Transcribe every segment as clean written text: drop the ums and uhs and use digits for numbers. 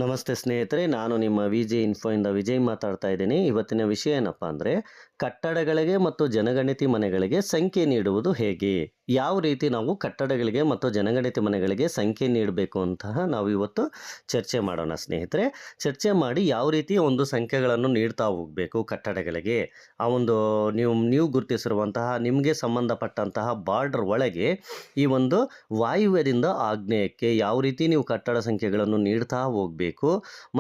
ನಮಸ್ತೆ ಸ್ನೇಹಿತರೆ, ನಾನು ನಿಮ್ಮ ವಿಜೆ ಇನ್ಫೋಯಿಂದ ವಿಜಯ್ ಮಾತಾಡ್ತಾ ಇದ್ದೀನಿ. ಇವತ್ತಿನ ವಿಷಯ ಏನಪ್ಪ ಅಂದರೆ, ಕಟ್ಟಡಗಳಿಗೆ ಮತ್ತು ಜನಗಣತಿ ಮನೆಗಳಿಗೆ ಸಂಖ್ಯೆ ನೀಡುವುದು ಹೇಗೆ? ಯಾವ ರೀತಿ ನಾವು ಕಟ್ಟಡಗಳಿಗೆ ಮತ್ತು ಜನಗಣತಿ ಮನೆಗಳಿಗೆ ಸಂಖ್ಯೆ ನೀಡಬೇಕು ಅಂತಹ ನಾವು ಇವತ್ತು ಚರ್ಚೆ ಮಾಡೋಣ ಸ್ನೇಹಿತರೆ. ಚರ್ಚೆ ಮಾಡಿ ಯಾವ ರೀತಿ ಒಂದು ಸಂಖ್ಯೆಗಳನ್ನು ನೀಡ್ತಾ ಹೋಗಬೇಕು ಕಟ್ಟಡಗಳಿಗೆ. ಆ ಒಂದು ನೀವು ಗುರುತಿಸಿರುವಂತಹ ನಿಮಗೆ ಸಂಬಂಧಪಟ್ಟಂತಹ ಬಾರ್ಡರ್ ಒಳಗೆ ಈ ಒಂದು ವಾಯುವ್ಯದಿಂದ ಆಗ್ನೇಯಕ್ಕೆ ಯಾವ ರೀತಿ ನೀವು ಕಟ್ಟಡ ಸಂಖ್ಯೆಗಳನ್ನು ನೀಡ್ತಾ ಹೋಗಬೇಕು.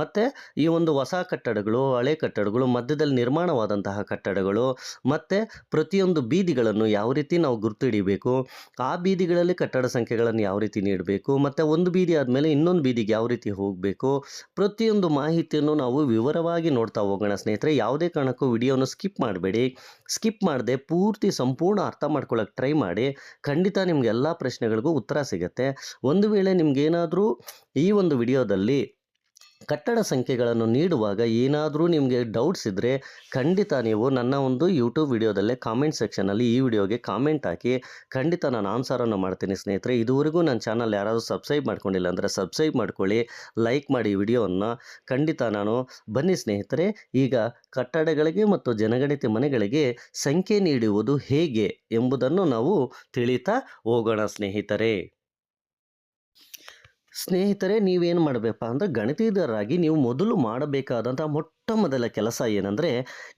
ಮತ್ತು ಈ ಒಂದು ಹೊಸ ಕಟ್ಟಡಗಳು, ಹಳೆ ಕಟ್ಟಡಗಳು, ಮಧ್ಯದಲ್ಲಿ ನಿರ್ಮಾಣವಾದಂತಹ ಕಟ್ಟಡಗಳು ಮತ್ತು ಪ್ರತಿಯೊಂದು ಬೀದಿಗಳನ್ನು ಯಾವ ರೀತಿ ನಾವು ಗುರುತು ಹಿಡಿಬೇಕು, ಆ ಬೀದಿಗಳಲ್ಲಿ ಕಟ್ಟಡ ಸಂಖ್ಯೆಗಳನ್ನು ಯಾವ ರೀತಿ ನೀಡಬೇಕು, ಮತ್ತು ಒಂದು ಬೀದಿ ಆದಮೇಲೆ ಇನ್ನೊಂದು ಬೀದಿಗೆ ಯಾವ ರೀತಿ ಹೋಗಬೇಕು, ಪ್ರತಿಯೊಂದು ಮಾಹಿತಿಯನ್ನು ನಾವು ವಿವರವಾಗಿ ನೋಡ್ತಾ ಹೋಗೋಣ ಸ್ನೇಹಿತರೆ. ಯಾವುದೇ ಕಾರಣಕ್ಕೂ ವಿಡಿಯೋನ ಸ್ಕಿಪ್ ಮಾಡಬೇಡಿ. ಸ್ಕಿಪ್ ಮಾಡದೆ ಪೂರ್ತಿ ಸಂಪೂರ್ಣ ಅರ್ಥ ಮಾಡ್ಕೊಳ್ಳೋಕೆ ಟ್ರೈ ಮಾಡಿ. ಖಂಡಿತ ನಿಮ್ಗೆ ಎಲ್ಲ ಪ್ರಶ್ನೆಗಳಿಗೂ ಉತ್ತರ ಸಿಗುತ್ತೆ. ಒಂದು ವೇಳೆ ನಿಮ್ಗೇನಾದರೂ ಈ ಒಂದು ವಿಡಿಯೋದಲ್ಲಿ ಕಟ್ಟಡ ಸಂಖ್ಯೆಗಳನ್ನು ನೀಡುವಾಗ ಏನಾದರೂ ನಿಮಗೆ ಡೌಟ್ಸ್ ಇದ್ದರೆ ಖಂಡಿತ ನೀವು ನನ್ನ ಒಂದು ಯೂಟ್ಯೂಬ್ ವಿಡಿಯೋದಲ್ಲೇ ಕಾಮೆಂಟ್ ಸೆಕ್ಷನಲ್ಲಿ ಈ ವಿಡಿಯೋಗೆ ಕಾಮೆಂಟ್ ಹಾಕಿ. ಖಂಡಿತ ನಾನು ಆನ್ಸರನ್ನು ಮಾಡ್ತೀನಿ ಸ್ನೇಹಿತರೆ. ಇದುವರೆಗೂ ನನ್ನ ಚಾನಲ್ ಯಾರಾದರೂ ಸಬ್ಸ್ಕ್ರೈಬ್ ಮಾಡ್ಕೊಂಡಿಲ್ಲ ಅಂದರೆ ಸಬ್ಸ್ಕ್ರೈಬ್ ಮಾಡ್ಕೊಳ್ಳಿ, ಲೈಕ್ ಮಾಡಿ ವಿಡಿಯೋವನ್ನು. ಖಂಡಿತ ನಾನು ಬನ್ನಿ ಸ್ನೇಹಿತರೆ, ಈಗ ಕಟ್ಟಡಗಳಿಗೆ ಮತ್ತು ಜನಗಣತಿ ಮನೆಗಳಿಗೆ ಸಂಖ್ಯೆ ನೀಡುವುದು ಹೇಗೆ ಎಂಬುದನ್ನು ನಾವು ತಿಳಿತಾ ಹೋಗೋಣ ಸ್ನೇಹಿತರೆ. ನೀವೇನು ಮಾಡಬೇಕಪ್ಪ ಅಂದರೆ, ಗಣಿತಜ್ಞರಾಗಿ ನೀವು ಮೊದಲು ಮಾಡಬೇಕಾದಂಥ ಮೊಟ್ಟ ಮೊದಲ ಕೆಲಸ ಏನಂದರೆ,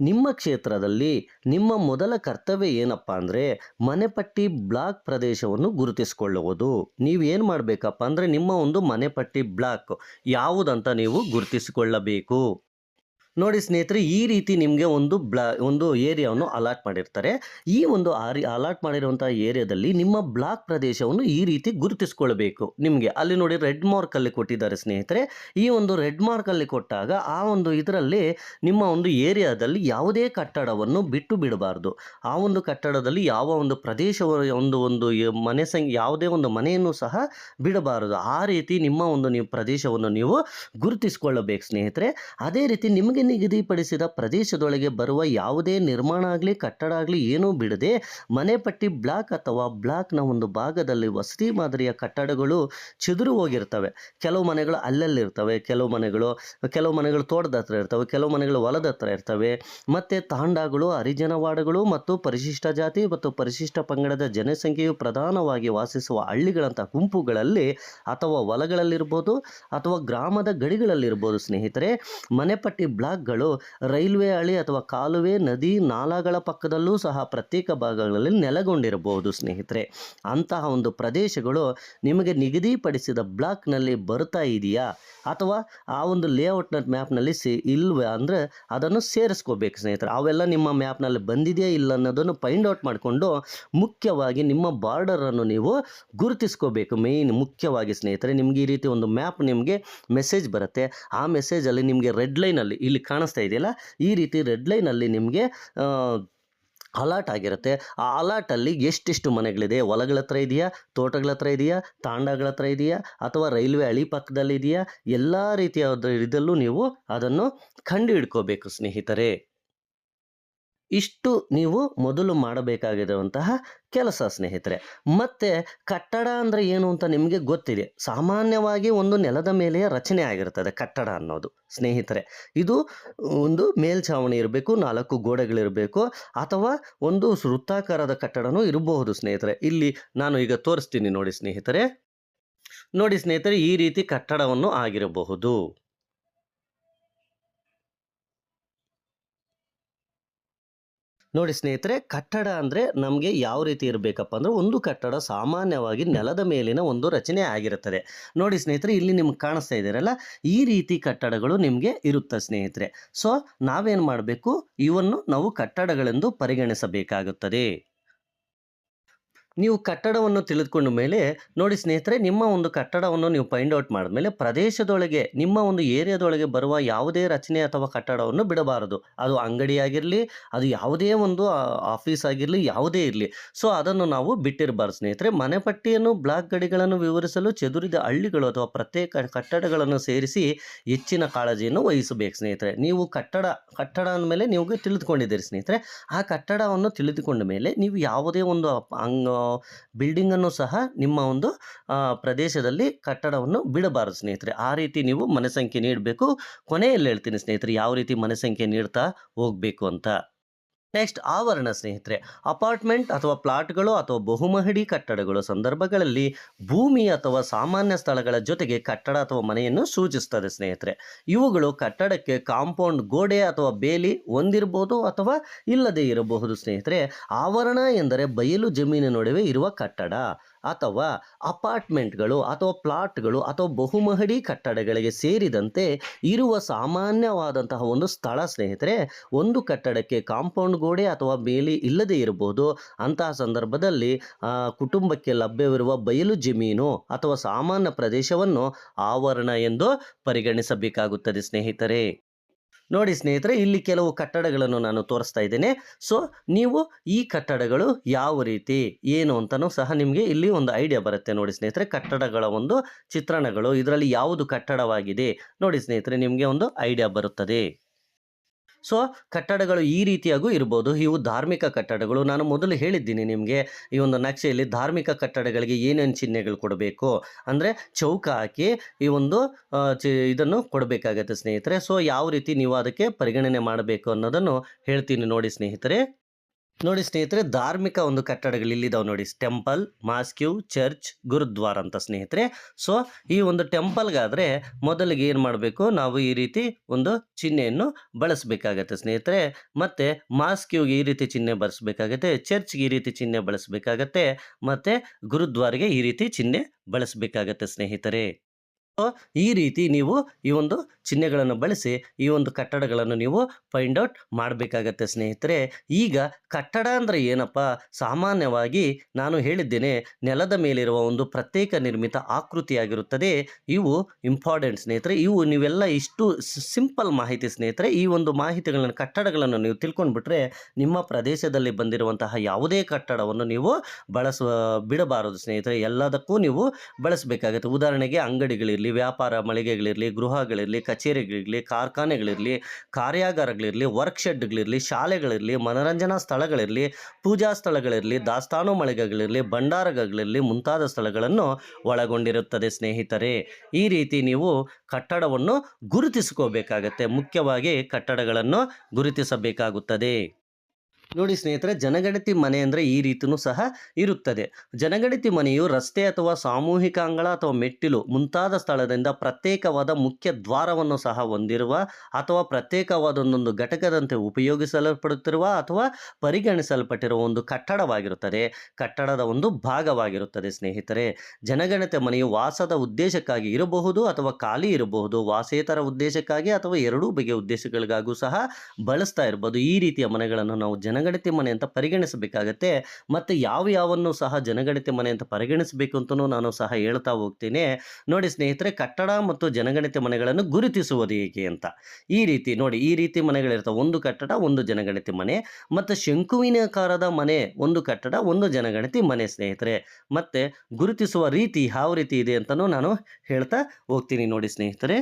ನಿಮ್ಮ ಕ್ಷೇತ್ರದಲ್ಲಿ ನಿಮ್ಮ ಮೊದಲ ಕರ್ತವ್ಯ ಏನಪ್ಪ ಅಂದರೆ ಮನೆಪಟ್ಟಿ ಬ್ಲಾಕ್ ಪ್ರದೇಶವನ್ನು ಗುರುತಿಸಿಕೊಳ್ಳುವುದು. ನೀವೇನು ಮಾಡಬೇಕಪ್ಪ ಅಂದರೆ, ನಿಮ್ಮ ಒಂದು ಮನೆಪಟ್ಟಿ ಬ್ಲಾಕ್ ಯಾವುದಂತ ನೀವು ಗುರುತಿಸಿಕೊಳ್ಳಬೇಕು. ನೋಡಿ ಸ್ನೇಹಿತರೆ, ಈ ರೀತಿ ನಿಮಗೆ ಒಂದು ಏರಿಯಾವನ್ನು ಅಲಾಟ್ ಮಾಡಿರ್ತಾರೆ. ಈ ಒಂದು ಅಲಾಟ್ ಮಾಡಿರುವಂಥ ಏರಿಯಾದಲ್ಲಿ ನಿಮ್ಮ ಬ್ಲಾಕ್ ಪ್ರದೇಶವನ್ನು ಈ ರೀತಿ ಗುರುತಿಸ್ಕೊಳ್ಬೇಕು. ನಿಮಗೆ ಅಲ್ಲಿ ನೋಡಿ ರೆಡ್ ಮಾರ್ಕಲ್ಲಿ ಕೊಟ್ಟಿದ್ದಾರೆ ಸ್ನೇಹಿತರೆ. ಈ ಒಂದು ರೆಡ್ ಮಾರ್ಕಲ್ಲಿ ಕೊಟ್ಟಾಗ ಆ ಒಂದು ಇದರಲ್ಲಿ ನಿಮ್ಮ ಒಂದು ಏರಿಯಾದಲ್ಲಿ ಯಾವುದೇ ಕಟ್ಟಡವನ್ನು ಬಿಟ್ಟು ಬಿಡಬಾರ್ದು. ಆ ಒಂದು ಕಟ್ಟಡದಲ್ಲಿ ಯಾವ ಒಂದು ಪ್ರದೇಶವನ್ನು ಮನೆ ಸಂಖ್ಯೆ ಯಾವುದೇ ಒಂದು ಮನೆಯನ್ನು ಸಹ ಬಿಡಬಾರದು. ಆ ರೀತಿ ನಿಮ್ಮ ಒಂದು ಪ್ರದೇಶವನ್ನು ನೀವು ಗುರುತಿಸ್ಕೊಳ್ಳಬೇಕು ಸ್ನೇಹಿತರೆ. ಅದೇ ರೀತಿ ನಿಮಗೆ ನಿಗದಿಪಡಿಸಿದ ಪ್ರದೇಶದೊಳಗೆ ಬರುವ ಯಾವುದೇ ನಿರ್ಮಾಣ ಆಗಲಿ ಕಟ್ಟಡ ಆಗಲಿ ಏನೂ ಬಿಡದೆ ಮನೆಪಟ್ಟಿ ಬ್ಲಾಕ್ ಅಥವಾ ಬ್ಲಾಕ್ನ ಒಂದು ಭಾಗದಲ್ಲಿ ವಸತಿ ಮಾದರಿಯ ಕಟ್ಟಡಗಳು ಚದುರು ಹೋಗಿರ್ತವೆ. ಕೆಲವು ಮನೆಗಳು ಅಲ್ಲಲ್ಲಿರ್ತವೆ, ಕೆಲವು ಮನೆಗಳು ತೋಟದ ಹತ್ರ ಇರ್ತವೆ, ಕೆಲವು ಮನೆಗಳು ಹೊಲದ ಹತ್ರ ಇರ್ತವೆ. ಮತ್ತು ತಾಂಡಗಳು, ಹರಿಜನವಾಡಗಳು ಮತ್ತು ಪರಿಶಿಷ್ಟ ಜಾತಿ ಮತ್ತು ಪರಿಶಿಷ್ಟ ಪಂಗಡದ ಜನಸಂಖ್ಯೆಯು ಪ್ರಧಾನವಾಗಿ ವಾಸಿಸುವ ಹಳ್ಳಿಗಳಂಥ ಗುಂಪುಗಳಲ್ಲಿ ಅಥವಾ ಹೊಲಗಳಲ್ಲಿರ್ಬೋದು ಅಥವಾ ಗ್ರಾಮದ ಗಡಿಗಳಲ್ಲಿರ್ಬೋದು ಸ್ನೇಹಿತರೆ. ಮನೆಪಟ್ಟಿ ಬ್ಲಾಕ್ಗಳು ರೈಲ್ವೆ ಹಳಿ ಅಥವಾ ಕಾಲುವೆ, ನದಿ, ನಾಲಾಗಳ ಪಕ್ಕದಲ್ಲೂ ಸಹ ಪ್ರತ್ಯೇಕ ಭಾಗಗಳಲ್ಲಿ ನೆಲೆಗೊಂಡಿರಬಹುದು ಸ್ನೇಹಿತರೆ. ಅಂತಹ ಒಂದು ಪ್ರದೇಶಗಳು ನಿಮಗೆ ನಿಗದಿಪಡಿಸಿದ ಬ್ಲಾಕ್ನಲ್ಲಿ ಬರ್ತಾ ಇದೆಯಾ ಅಥವಾ ಆ ಒಂದು ಲೇಔಟ್ನ ಮ್ಯಾಪ್ನಲ್ಲಿ ಇಲ್ವೇ ಅಂದರೆ ಅದನ್ನು ಸೇರಿಸ್ಕೋಬೇಕು ಸ್ನೇಹಿತರೆ. ಅವೆಲ್ಲ ನಿಮ್ಮ ಮ್ಯಾಪ್ನಲ್ಲಿ ಬಂದಿದೆಯಾ ಇಲ್ಲ ಅನ್ನೋದನ್ನು ಫೈಂಡ್ ಔಟ್ ಮಾಡಿಕೊಂಡು ಮುಖ್ಯವಾಗಿ ನಿಮ್ಮ ಬಾರ್ಡರನ್ನು ನೀವು ಗುರುತಿಸ್ಕೋಬೇಕು. ಮುಖ್ಯವಾಗಿ ಸ್ನೇಹಿತರೆ, ನಿಮಗೆ ಈ ರೀತಿ ಒಂದು ಮ್ಯಾಪ್ ನಿಮಗೆ ಮೆಸೇಜ್ ಬರುತ್ತೆ. ಆ ಮೆಸೇಜಲ್ಲಿ ನಿಮಗೆ ರೆಡ್ ಲೈನಲ್ಲಿ ಇಲ್ಲಿ ಕಾಣಿಸ್ತಾ ಇದೆಯಲ್ಲ, ಈ ರೀತಿ ರೆಡ್ ಲೈನಲ್ಲಿ ನಿಮಗೆ ಅಲಾಟ್ ಆಗಿರುತ್ತೆ. ಆ ಅಲಾಟಲ್ಲಿ ಎಷ್ಟೆಷ್ಟು ಮನೆಗಳಿದೆ, ಹೊಲಗಳ ಹತ್ರ ಇದೆಯಾ, ತೋಟಗಳ ಹತ್ರ ಇದೆಯಾ, ತಾಂಡಗಳ ಹತ್ರ ಇದೆಯಾ ಅಥವಾ ರೈಲ್ವೆ ಹಳಿ ಪಕ್ಕದಲ್ಲಿ ಇದೆಯಾ, ಎಲ್ಲ ರೀತಿಯ ಇದಲ್ಲೂ ನೀವು ಅದನ್ನು ಕಂಡು ಹಿಡ್ಕೋಬೇಕು ಸ್ನೇಹಿತರೆ. ಇಷ್ಟು ನೀವು ಮೊದಲು ಮಾಡಬೇಕಾಗಿರುವಂತಹ ಕೆಲಸ ಸ್ನೇಹಿತರೆ. ಮತ್ತು ಕಟ್ಟಡ ಅಂದರೆ ಏನು ಅಂತ ನಿಮಗೆ ಗೊತ್ತಿದೆ. ಸಾಮಾನ್ಯವಾಗಿ ಒಂದು ನೆಲದ ಮೇಲೆ ರಚನೆ ಆಗಿರ್ತದೆ ಕಟ್ಟಡ ಅನ್ನೋದು ಸ್ನೇಹಿತರೆ. ಇದು ಒಂದು ಮೇಲ್ಛಾವಣಿ ಇರಬೇಕು, 4 ಗೋಡೆಗಳಿರಬೇಕು ಅಥವಾ ಒಂದು ವೃತ್ತಾಕಾರದ ಕಟ್ಟಡನೂ ಇರಬಹುದು ಸ್ನೇಹಿತರೆ. ಇಲ್ಲಿ ನಾನು ಈಗ ತೋರಿಸ್ತೀನಿ ನೋಡಿ ಸ್ನೇಹಿತರೆ. ಈ ರೀತಿ ಕಟ್ಟಡವನ್ನು ಆಗಿರಬಹುದು. ನೋಡಿ ಸ್ನೇಹಿತರೆ, ಕಟ್ಟಡ ಅಂದರೆ ನಮಗೆ ಯಾವ ರೀತಿ ಇರಬೇಕಪ್ಪ ಅಂದರೆ, ಒಂದು ಕಟ್ಟಡ ಸಾಮಾನ್ಯವಾಗಿ ನೆಲದ ಮೇಲಿನ ಒಂದು ರಚನೆ ಆಗಿರುತ್ತದೆ. ನೋಡಿ ಸ್ನೇಹಿತರೆ, ಇಲ್ಲಿ ನಿಮ್ಗೆ ಕಾಣಿಸ್ತಾ ಇದ್ದೀರಲ್ಲ, ಈ ರೀತಿ ಕಟ್ಟಡಗಳು ನಿಮಗೆ ಇರುತ್ತೆ ಸ್ನೇಹಿತರೆ. ಸೊ ನಾವೇನು ಮಾಡಬೇಕು, ಇವನ್ನು ನಾವು ಕಟ್ಟಡಗಳೆಂದು ಪರಿಗಣಿಸಬೇಕಾಗುತ್ತದೆ. ನೀವು ಕಟ್ಟಡವನ್ನು ತಿಳಿದುಕೊಂಡ ಮೇಲೆ ನೋಡಿ ಸ್ನೇಹಿತರೆ, ನಿಮ್ಮ ಒಂದು ಕಟ್ಟಡವನ್ನು ನೀವು ಫೈಂಡ್ ಔಟ್ ಮಾಡಿದ್ಮೇಲೆ ಪ್ರದೇಶದೊಳಗೆ ನಿಮ್ಮ ಒಂದು ಏರಿಯಾದೊಳಗೆ ಬರುವ ಯಾವುದೇ ರಚನೆ ಅಥವಾ ಕಟ್ಟಡವನ್ನು ಬಿಡಬಾರದು. ಅದು ಅಂಗಡಿಯಾಗಿರಲಿ, ಅದು ಯಾವುದೇ ಒಂದು ಆಫೀಸ್ ಆಗಿರಲಿ, ಯಾವುದೇ ಇರಲಿ. ಸೊ ಅದನ್ನು ನಾವು ಬಿಟ್ಟಿರಬಾರ್ದು ಸ್ನೇಹಿತರೆ. ಮನೆಪಟ್ಟಿಯನ್ನು ಬ್ಲಾಕ್ ಗಡಿಗಳನ್ನು ವಿವರಿಸಲು ಚದುರಿದ ಹಳ್ಳಿಗಳು ಅಥವಾ ಪ್ರತ್ಯೇಕ ಕಟ್ಟಡಗಳನ್ನು ಸೇರಿಸಿ ಹೆಚ್ಚಿನ ಕಾಳಜಿಯನ್ನು ವಹಿಸಬೇಕು ಸ್ನೇಹಿತರೆ. ನೀವು ಕಟ್ಟಡ ಅಂದಮೇಲೆ ನೀವು ತಿಳಿದುಕೊಂಡಿದ್ದೀರಿ ಸ್ನೇಹಿತರೆ. ಆ ಕಟ್ಟಡವನ್ನು ತಿಳಿದುಕೊಂಡ ಮೇಲೆ ನೀವು ಯಾವುದೇ ಒಂದು ಬಿಲ್ಡಿಂಗನ್ನು ಸಹ ನಿಮ್ಮ ಒಂದು ಪ್ರದೇಶದಲ್ಲಿ ಕಟ್ಟಡವನ್ನು ಬಿಡಬಾರದು ಸ್ನೇಹಿತರೆ. ಆ ರೀತಿ ನೀವು ಮನೆ ಸಂಖ್ಯೆ ನೀಡಬೇಕು. ಕೊನೆಯಲ್ಲಿ ಹೇಳ್ತೀನಿ ಸ್ನೇಹಿತರೆ ಯಾವ ರೀತಿ ಮನೆ ಸಂಖ್ಯೆ ನೀಡ್ತಾ ಹೋಗಬೇಕು ಅಂತ. ನೆಕ್ಸ್ಟ್ ಆವರಣ ಸ್ನೇಹಿತರೆ. ಅಪಾರ್ಟ್ಮೆಂಟ್ ಅಥವಾ ಪ್ಲಾಟ್ಗಳು ಅಥವಾ ಬಹುಮಹಡಿ ಕಟ್ಟಡಗಳು ಸಂದರ್ಭಗಳಲ್ಲಿ ಭೂಮಿ ಅಥವಾ ಸಾಮಾನ್ಯ ಸ್ಥಳಗಳ ಜೊತೆಗೆ ಕಟ್ಟಡ ಅಥವಾ ಮನೆಯನ್ನು ಸೂಚಿಸ್ತದೆ ಸ್ನೇಹಿತರೆ. ಇವುಗಳು ಕಟ್ಟಡಕ್ಕೆ ಕಾಂಪೌಂಡ್ ಗೋಡೆ ಅಥವಾ ಬೇಲಿ ಹೊಂದಿರಬಹುದು ಅಥವಾ ಇಲ್ಲದೇ ಇರಬಹುದು ಸ್ನೇಹಿತರೆ. ಆವರಣ ಎಂದರೆ ಬಯಲು ಜಮೀನಿನ ನಡುವೆ ಇರುವ ಕಟ್ಟಡ ಅಥವಾ ಅಪಾರ್ಟ್ಮೆಂಟ್ಗಳು ಅಥವಾ ಪ್ಲಾಟ್ಗಳು ಅಥವಾ ಬಹುಮಹಡಿ ಕಟ್ಟಡಗಳಿಗೆ ಸೇರಿದಂತೆ ಇರುವ ಸಾಮಾನ್ಯವಾದಂತಹ ಒಂದು ಸ್ಥಳ ಸ್ನೇಹಿತರೆ. ಒಂದು ಕಟ್ಟಡಕ್ಕೆ ಕಾಂಪೌಂಡ್ ಗೋಡೆ ಅಥವಾ ಬೇಲಿ ಇಲ್ಲದೇ ಇರಬಹುದು. ಅಂತಹ ಸಂದರ್ಭದಲ್ಲಿ ಕುಟುಂಬಕ್ಕೆ ಲಭ್ಯವಿರುವ ಬಯಲು ಜಮೀನು ಅಥವಾ ಸಾಮಾನ್ಯ ಪ್ರದೇಶವನ್ನು ಆವರಣ ಎಂದು ಪರಿಗಣಿಸಬೇಕಾಗುತ್ತದೆ ಸ್ನೇಹಿತರೆ. ನೋಡಿ ಸ್ನೇಹಿತರೆ, ಇಲ್ಲಿ ಕೆಲವು ಕಟ್ಟಡಗಳನ್ನು ನಾನು ತೋರಿಸ್ತಾ ಇದ್ದೇನೆ. ಸೊ ನೀವು ಈ ಕಟ್ಟಡಗಳು ಯಾವ ರೀತಿ ಏನು ಅಂತಲೂ ಸಹ ನಿಮಗೆ ಇಲ್ಲಿ ಒಂದು ಐಡಿಯಾ ಬರುತ್ತೆ. ನೋಡಿ ಸ್ನೇಹಿತರೆ, ಕಟ್ಟಡಗಳ ಒಂದು ಚಿತ್ರಣಗಳು, ಇದರಲ್ಲಿ ಯಾವುದು ಕಟ್ಟಡವಾಗಿದೆ ನೋಡಿ ಸ್ನೇಹಿತರೆ, ನಿಮಗೆ ಒಂದು ಐಡಿಯಾ ಬರುತ್ತದೆ. ಸೊ ಕಟ್ಟಡಗಳು ಈ ರೀತಿಯಾಗೂ ಇರ್ಬೋದು. ಇವು ಧಾರ್ಮಿಕ ಕಟ್ಟಡಗಳು. ನಾನು ಮೊದಲು ಹೇಳಿದ್ದೀನಿ ನಿಮಗೆ ಈ ಒಂದು ನಕ್ಷೆಯಲ್ಲಿ ಧಾರ್ಮಿಕ ಕಟ್ಟಡಗಳಿಗೆ ಏನೇನು ಚಿಹ್ನೆಗಳು ಕೊಡಬೇಕು ಅಂದರೆ ಚೌಕ ಹಾಕಿ ಈ ಒಂದು ಇದನ್ನು ಕೊಡಬೇಕಾಗತ್ತೆ ಸ್ನೇಹಿತರೆ. ಸೊ ಯಾವ ರೀತಿ ನೀವು ಅದಕ್ಕೆ ಪರಿಗಣನೆ ಮಾಡಬೇಕು ಅನ್ನೋದನ್ನು ಹೇಳ್ತೀನಿ ನೋಡಿ ಸ್ನೇಹಿತರೆ. ನೋಡಿ ಸ್ನೇಹಿತರೆ, ಧಾರ್ಮಿಕ ಒಂದು ಕಟ್ಟಡಗಳು ಇಲ್ಲಿದ್ದಾವೆ ನೋಡಿ. ಟೆಂಪಲ್, ಮಾಸ್ಕ್ಯೂ, ಚರ್ಚ್, ಗುರುದ್ವಾರ ಅಂತ ಸ್ನೇಹಿತರೆ. ಸೊ ಈ ಒಂದು ಟೆಂಪಲ್ಗಾದರೆ ಮೊದಲಿಗೆ ಏನು ಮಾಡಬೇಕು, ನಾವು ಈ ರೀತಿ ಒಂದು ಚಿಹ್ನೆಯನ್ನು ಬಳಸಬೇಕಾಗತ್ತೆ ಸ್ನೇಹಿತರೆ. ಮತ್ತು ಮಾಸ್ಕ್ಯೂಗೆ ಈ ರೀತಿ ಚಿಹ್ನೆ ಬಳಸಬೇಕಾಗತ್ತೆ, ಚರ್ಚ್ಗೆ ಈ ರೀತಿ ಚಿಹ್ನೆ ಬಳಸಬೇಕಾಗತ್ತೆ, ಮತ್ತು ಗುರುದ್ವಾರಿಗೆ ಈ ರೀತಿ ಚಿಹ್ನೆ ಬಳಸಬೇಕಾಗತ್ತೆ ಸ್ನೇಹಿತರೆ. ಈ ರೀತಿ ನೀವು ಈ ಒಂದು ಚಿಹ್ನೆಗಳನ್ನು ಬಳಸಿ ಈ ಒಂದು ಕಟ್ಟಡಗಳನ್ನು ನೀವು ಫೈಂಡ್ ಔಟ್ ಮಾಡಬೇಕಾಗತ್ತೆ ಸ್ನೇಹಿತರೆ. ಈಗ ಕಟ್ಟಡ ಅಂದರೆ ಏನಪ್ಪ, ಸಾಮಾನ್ಯವಾಗಿ ನಾನು ಹೇಳಿದ್ದೇನೆ ನೆಲದ ಮೇಲಿರುವ ಒಂದು ಪ್ರತ್ಯೇಕ ನಿರ್ಮಿತ ಆಕೃತಿಯಾಗಿರುತ್ತದೆ. ಇವು ಇಂಪಾರ್ಟೆಂಟ್ ಸ್ನೇಹಿತರೆ. ಇವು ನೀವೆಲ್ಲ ಇಷ್ಟು ಸಿಂಪಲ್ ಮಾಹಿತಿ ಸ್ನೇಹಿತರೆ. ಈ ಒಂದು ಮಾಹಿತಿಗಳನ್ನು, ಕಟ್ಟಡಗಳನ್ನು ನೀವು ತಿಳ್ಕೊಂಡ್ಬಿಟ್ರೆ ನಿಮ್ಮ ಪ್ರದೇಶದಲ್ಲಿ ಬಂದಿರುವಂತಹ ಯಾವುದೇ ಕಟ್ಟಡವನ್ನು ನೀವು ಬಿಡಬಾರದು ಸ್ನೇಹಿತರೆ. ಎಲ್ಲದಕ್ಕೂ ನೀವು ಬಳಸಬೇಕಾಗತ್ತೆ. ಉದಾಹರಣೆಗೆ ಅಂಗಡಿಗಳಿರಲಿ, ವ್ಯಾಪಾರ ಮಳಿಗೆಗಳಿರಲಿ, ಗೃಹಗಳಿರಲಿ, ಕಚೇರಿಗಳಿರಲಿ, ಕಾರ್ಖಾನೆಗಳಿರಲಿ, ಕಾರ್ಯಾಗಾರಗಳಿರಲಿ, ವರ್ಕ್ ಶೆಡ್ಗಳಿರಲಿ, ಶಾಲೆಗಳಿರಲಿ, ಮನರಂಜನಾ ಸ್ಥಳಗಳಿರಲಿ, ಪೂಜಾ ಸ್ಥಳಗಳಿರಲಿ, ದಾಸ್ತಾನು ಮಳಿಗೆಗಳಿರಲಿ, ಭಂಡಾರಗಳಿರಲಿ ಮುಂತಾದ ಸ್ಥಳಗಳನ್ನು ಒಳಗೊಂಡಿರುತ್ತದೆ ಸ್ನೇಹಿತರೆ. ಈ ರೀತಿ ನೀವು ಕಟ್ಟಡವನ್ನು ಗುರುತಿಸ್ಕೋಬೇಕಾಗತ್ತೆ. ಮುಖ್ಯವಾಗಿ ಕಟ್ಟಡಗಳನ್ನು ಗುರುತಿಸಬೇಕಾಗುತ್ತದೆ. ನೋಡಿ ಸ್ನೇಹಿತರೆ, ಜನಗಣತಿ ಮನೆ ಅಂದರೆ ಈ ರೀತಿಯೂ ಸಹ ಇರುತ್ತದೆ. ಜನಗಣತಿ ಮನೆಯು ರಸ್ತೆ ಅಥವಾ ಸಾಮೂಹಿಕ ಅಂಗಳ ಅಥವಾ ಮೆಟ್ಟಿಲು ಮುಂತಾದ ಸ್ಥಳದಿಂದ ಪ್ರತ್ಯೇಕವಾದ ಮುಖ್ಯ ದ್ವಾರವನ್ನು ಸಹ ಹೊಂದಿರುವ ಅಥವಾ ಪ್ರತ್ಯೇಕವಾದ ಒಂದೊಂದು ಘಟಕದಂತೆ ಉಪಯೋಗಿಸಲ್ಪಡುತ್ತಿರುವ ಅಥವಾ ಪರಿಗಣಿಸಲ್ಪಟ್ಟಿರುವ ಒಂದು ಕಟ್ಟಡವಾಗಿರುತ್ತದೆ. ಕಟ್ಟಡದ ಒಂದು ಭಾಗವಾಗಿರುತ್ತದೆ ಸ್ನೇಹಿತರೆ. ಜನಗಣತಿ ಮನೆಯು ವಾಸದ ಉದ್ದೇಶಕ್ಕಾಗಿ ಇರಬಹುದು ಅಥವಾ ಖಾಲಿ ಇರಬಹುದು, ವಾಸೇತರ ಉದ್ದೇಶಕ್ಕಾಗಿ ಅಥವಾ ಎರಡೂ ಬಗೆಯ ಉದ್ದೇಶಗಳಿಗಾಗೂ ಸಹ ಬಳಸ್ತಾ ಇರ್ಬೋದು. ಈ ರೀತಿಯ ಮನೆಗಳನ್ನು ನಾವು ಜನಗಣತಿ ಮನೆ ಅಂತ ಪರಿಗಣಿಸಬೇಕಾಗತ್ತೆ. ಮತ್ತು ಯಾವನ್ನು ಸಹ ಜನಗಣತಿ ಮನೆ ಅಂತ ಪರಿಗಣಿಸಬೇಕು ಅಂತಲೂ ನಾನು ಸಹ ಹೇಳ್ತಾ ಹೋಗ್ತೀನಿ. ನೋಡಿ ಸ್ನೇಹಿತರೆ, ಕಟ್ಟಡ ಮತ್ತು ಜನಗಣತಿ ಮನೆಗಳನ್ನು ಗುರುತಿಸುವುದು ಹೇಗೆ ಅಂತ ಈ ರೀತಿ ನೋಡಿ. ಈ ರೀತಿ ಮನೆಗಳಿರ್ತವೆ. ಒಂದು ಕಟ್ಟಡ, ಒಂದು ಜನಗಣತಿ ಮನೆ. ಮತ್ತು ಶಂಕುವಿನಾಕಾರದ ಮನೆ, ಒಂದು ಕಟ್ಟಡ, ಒಂದು ಜನಗಣತಿ ಮನೆ ಸ್ನೇಹಿತರೆ. ಮತ್ತು ಗುರುತಿಸುವ ರೀತಿ ಯಾವ ರೀತಿ ಇದೆ ಅಂತಲೂ ನಾನು ಹೇಳ್ತಾ ಹೋಗ್ತೀನಿ ನೋಡಿ ಸ್ನೇಹಿತರೆ.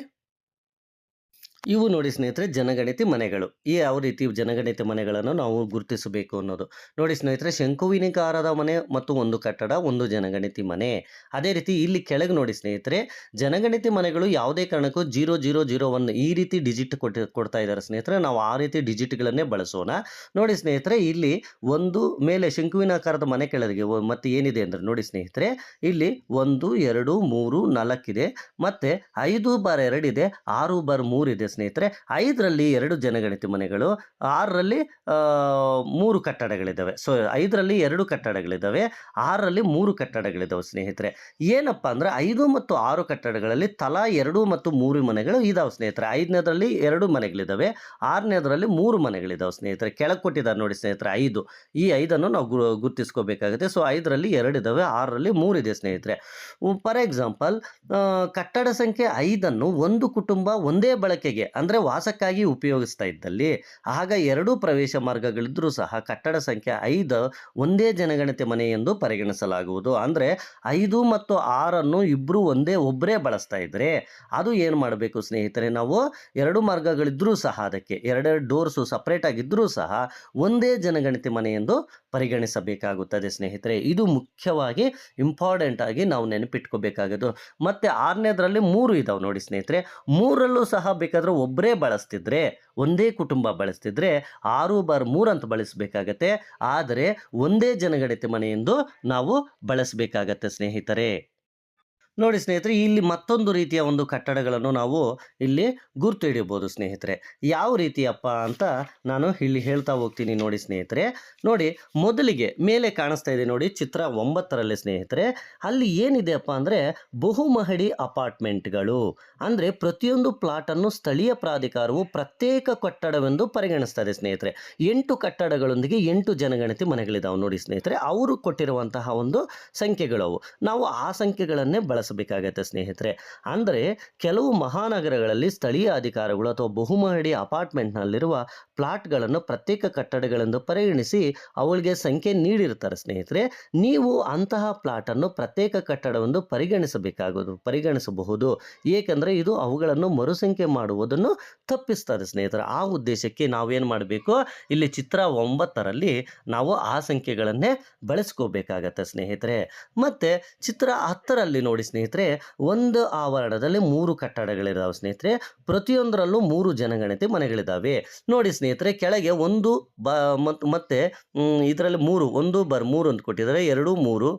ಇವು ನೋಡಿ ಸ್ನೇಹಿತರೆ ಜನಗಣತಿ ಮನೆಗಳು. ಈ ಯಾವ ರೀತಿ ಜನಗಣತಿ ಮನೆಗಳನ್ನು ನಾವು ಗುರುತಿಸಬೇಕು ಅನ್ನೋದು ನೋಡಿ ಸ್ನೇಹಿತರೆ. ಶಂಕುವಿನಾಕಾರದ ಮನೆ ಮತ್ತು ಒಂದು ಕಟ್ಟಡ, ಒಂದು ಜನಗಣತಿ ಮನೆ. ಅದೇ ರೀತಿ ಇಲ್ಲಿ ಕೆಳಗೆ ನೋಡಿ ಸ್ನೇಹಿತರೆ, ಜನಗಣತಿ ಮನೆಗಳು ಯಾವುದೇ ಕಾರಣಕ್ಕೂ 0001 ಈ ರೀತಿ ಡಿಜಿಟ್ ಕೊಡ್ತಾ ಇದ್ದಾರೆ ಸ್ನೇಹಿತರೆ. ನಾವು ಆ ರೀತಿ ಡಿಜಿಟ್ಗಳನ್ನೇ ಬಳಸೋಣ. ನೋಡಿ ಸ್ನೇಹಿತರೆ, ಇಲ್ಲಿ ಒಂದು ಮೇಲೆ ಶಂಕುವಿನಾಕಾರದ ಮನೆ ಕೆಳಗೆ ಮತ್ತೆ ಏನಿದೆ ಅಂದರೆ ನೋಡಿ ಸ್ನೇಹಿತರೆ, ಇಲ್ಲಿ 1 2 3 4 ಇದೆ, ಮತ್ತು 5/2 ಇದೆ, 6/3 ಇದೆ ಸ್ನೇಹಿತರೆ. 5ರಲ್ಲಿ 2 ಜನಗಣತಿ ಮನೆಗಳು, 6ರಲ್ಲಿ 3 ಕಟ್ಟಡಗಳಿದ್ದಾವೆ. ಸೊ 5ರಲ್ಲಿ 2 ಕಟ್ಟಡಗಳಿದ್ದಾವೆ, 6ರಲ್ಲಿ 3 ಕಟ್ಟಡಗಳಿದ್ದಾವೆ ಸ್ನೇಹಿತರೆ. ಏನಪ್ಪ ಅಂದರೆ 5 ಮತ್ತು 6 ಕಟ್ಟಡಗಳಲ್ಲಿ ತಲಾ 2 ಮತ್ತು 3 ಮನೆಗಳು ಇದಾವೆ ಸ್ನೇಹಿತರೆ. 5ನೇದರಲ್ಲಿ 2 ಮನೆಗಳಿದ್ದಾವೆ, 6ನೇದರಲ್ಲಿ 3 ಮನೆಗಳಿದ್ದಾವೆ ಸ್ನೇಹಿತರೆ. ಕೆಳಗೆ ಕೊಟ್ಟಿದ್ದಾರೆ ನೋಡಿ ಸ್ನೇಹಿತರೆ 5. ಈ 5ಅನ್ನು ನಾವು ಗುರುತಿಸ್ಕೋಬೇಕಾಗುತ್ತೆ. ಸೊ 5ರಲ್ಲಿ 2 ಇದ್ದಾವೆ, 6ರಲ್ಲಿ 3 ಇದೆ ಸ್ನೇಹಿತರೆ. ಫಾರ್ ಎಕ್ಸಾಂಪಲ್, ಕಟ್ಟಡ ಸಂಖ್ಯೆ 5ಅನ್ನು ಒಂದು ಕುಟುಂಬ ಒಂದೇ ಬಳಕೆಗೆ ಬಳಕೆಗೆ ಅಂದರೆ ವಾಸಕ್ಕಾಗಿ ಉಪಯೋಗಿಸ್ತಾ ಇದ್ದಲ್ಲಿ ಆಗ 2 ಪ್ರವೇಶ ಮಾರ್ಗಗಳಿದ್ದರೂ ಸಹ ಕಟ್ಟಡ ಸಂಖ್ಯೆ 5 ಒಂದೇ ಜನಗಣತಿ ಮನೆ ಎಂದು ಪರಿಗಣಿಸಲಾಗುವುದು. ಅಂದರೆ 5 ಮತ್ತು 6 ಇಬ್ಬರು ಒಬ್ಬರೇ ಬಳಸ್ತಾ ಇದ್ದರೆ ಅದು ಏನು ಮಾಡಬೇಕು ಸ್ನೇಹಿತರೆ, ನಾವು 2 ಮಾರ್ಗಗಳಿದ್ದರೂ ಸಹ ಅದಕ್ಕೆ 2 ಡೋರ್ಸು ಸಪ್ರೇಟ್ ಆಗಿದ್ದರೂ ಸಹ ಒಂದೇ ಜನಗಣತಿ ಮನೆ ಎಂದು ಪರಿಗಣಿಸಬೇಕಾಗುತ್ತದೆ ಸ್ನೇಹಿತರೆ. ಇದು ಮುಖ್ಯವಾಗಿ ಇಂಪಾರ್ಟೆಂಟ್ ಆಗಿ ನಾವು ನೆನಪಿಟ್ಕೋಬೇಕಾಗೋದು. ಮತ್ತು 6ನೇದರಲ್ಲಿ 3 ಇದಾವೆ ನೋಡಿ ಸ್ನೇಹಿತರೆ. 3ರಲ್ಲೂ ಸಹ ಬೇಕಾದರೆ ಒಬ್ಬರೇ ಬಳಸ್ತಿದ್ರೆ, ಒಂದೇ ಕುಟುಂಬ ಬಳಸ್ತಿದ್ರೆ 6/3 ಅಂತ ಬಳಸಬೇಕಾಗತ್ತೆ. ಆದರೆ ಒಂದೇ ಜನಗಣತಿ ಮನೆ ಎಂದು ನಾವು ಬಳಸಬೇಕಾಗತ್ತೆ ಸ್ನೇಹಿತರೆ. ನೋಡಿ ಸ್ನೇಹಿತರೆ, ಇಲ್ಲಿ ಮತ್ತೊಂದು ರೀತಿಯ ಒಂದು ಕಟ್ಟಡಗಳನ್ನು ನಾವು ಇಲ್ಲಿ ಗುರ್ತು ಹಿಡಿಯಬಹುದು ಸ್ನೇಹಿತರೆ. ಯಾವ ರೀತಿಯಪ್ಪ ಅಂತ ನಾನು ಇಲ್ಲಿ ಹೇಳ್ತಾ ಹೋಗ್ತೀನಿ ನೋಡಿ ಸ್ನೇಹಿತರೆ. ನೋಡಿ, ಮೊದಲಿಗೆ ಮೇಲೆ ಕಾಣಿಸ್ತಾ ಇದೆ ನೋಡಿ ಚಿತ್ರ 9ರಲ್ಲಿ ಸ್ನೇಹಿತರೆ. ಅಲ್ಲಿ ಏನಿದೆಯಪ್ಪ ಅಂದರೆ ಬಹುಮಹಡಿ ಅಪಾರ್ಟ್ಮೆಂಟ್ಗಳು. ಅಂದರೆ ಪ್ರತಿಯೊಂದು ಪ್ಲಾಟನ್ನು ಸ್ಥಳೀಯ ಪ್ರಾಧಿಕಾರವು ಪ್ರತ್ಯೇಕ ಕಟ್ಟಡವೆಂದು ಪರಿಗಣಿಸ್ತದೆ ಸ್ನೇಹಿತರೆ. 8 ಕಟ್ಟಡಗಳೊಂದಿಗೆ 8 ಜನಗಣತಿ ಮನೆಗಳಿದಾವೆ ನೋಡಿ ಸ್ನೇಹಿತರೆ. ಅವರು ಕೊಟ್ಟಿರುವಂತಹ ಒಂದು ಸಂಖ್ಯೆಗಳವು. ನಾವು ಆ ಸಂಖ್ಯೆಗಳನ್ನೇ ಬಳಸಬೇಕಾಗತ್ತೆ ಸ್ನೇಹಿತರೆ. ಅಂದರೆ ಕೆಲವು ಮಹಾನಗರಗಳಲ್ಲಿ ಸ್ಥಳೀಯ ಅಧಿಕಾರಿಗಳು ಅಥವಾ ಬಹುಮಹಡಿ ಅಪಾರ್ಟ್ಮೆಂಟ್ನಲ್ಲಿರುವ ಪ್ಲಾಟ್ಗಳನ್ನು ಪ್ರತ್ಯೇಕ ಕಟ್ಟಡಗಳೆಂದು ಪರಿಗಣಿಸಿ ಅವುಗಳಿಗೆ ಸಂಖ್ಯೆ ನೀಡಿರ್ತಾರೆ ಸ್ನೇಹಿತರೆ. ನೀವು ಅಂತಹ ಪ್ಲಾಟನ್ನು ಪ್ರತ್ಯೇಕ ಕಟ್ಟಡವೆಂದು ಪರಿಗಣಿಸಬಹುದು. ಏಕೆಂದರೆ ಇದು ಅವುಗಳನ್ನು ಮರುಸಂಖ್ಯೆ ಮಾಡುವುದನ್ನು ತಪ್ಪಿಸ್ತದೆ ಸ್ನೇಹಿತರೆ. ಆ ಉದ್ದೇಶಕ್ಕೆ ನಾವೇನು ಮಾಡಬೇಕು, ಇಲ್ಲಿ ಚಿತ್ರ 9ರಲ್ಲಿ ನಾವು ಆ ಸಂಖ್ಯೆಗಳನ್ನೇ ಬಳಸ್ಕೋಬೇಕಾಗತ್ತೆ ಸ್ನೇಹಿತರೆ. ಮತ್ತು ಚಿತ್ರ 10ರಲ್ಲಿ ನೋಡಿ ಸ್ನೇಹಿತರೆ, ಒಂದು ಆವರಣದಲ್ಲಿ 3 ಕಟ್ಟಡಗಳಿದಾವೆ ಸ್ನೇಹಿತರೆ. ಪ್ರತಿಯೊಂದರಲ್ಲೂ 3 ಜನಗಣತಿ ಮನೆಗಳಿದ್ದಾವೆ ನೋಡಿ ಸ್ನೇಹಿತರೆ. ಕೆಳಗೆ ಒಂದು ಮತ್ತೆ ಇದರಲ್ಲಿ 1/3 ಅಂತ ಕೊಟ್ಟಿದ್ದಾರೆ, 2 3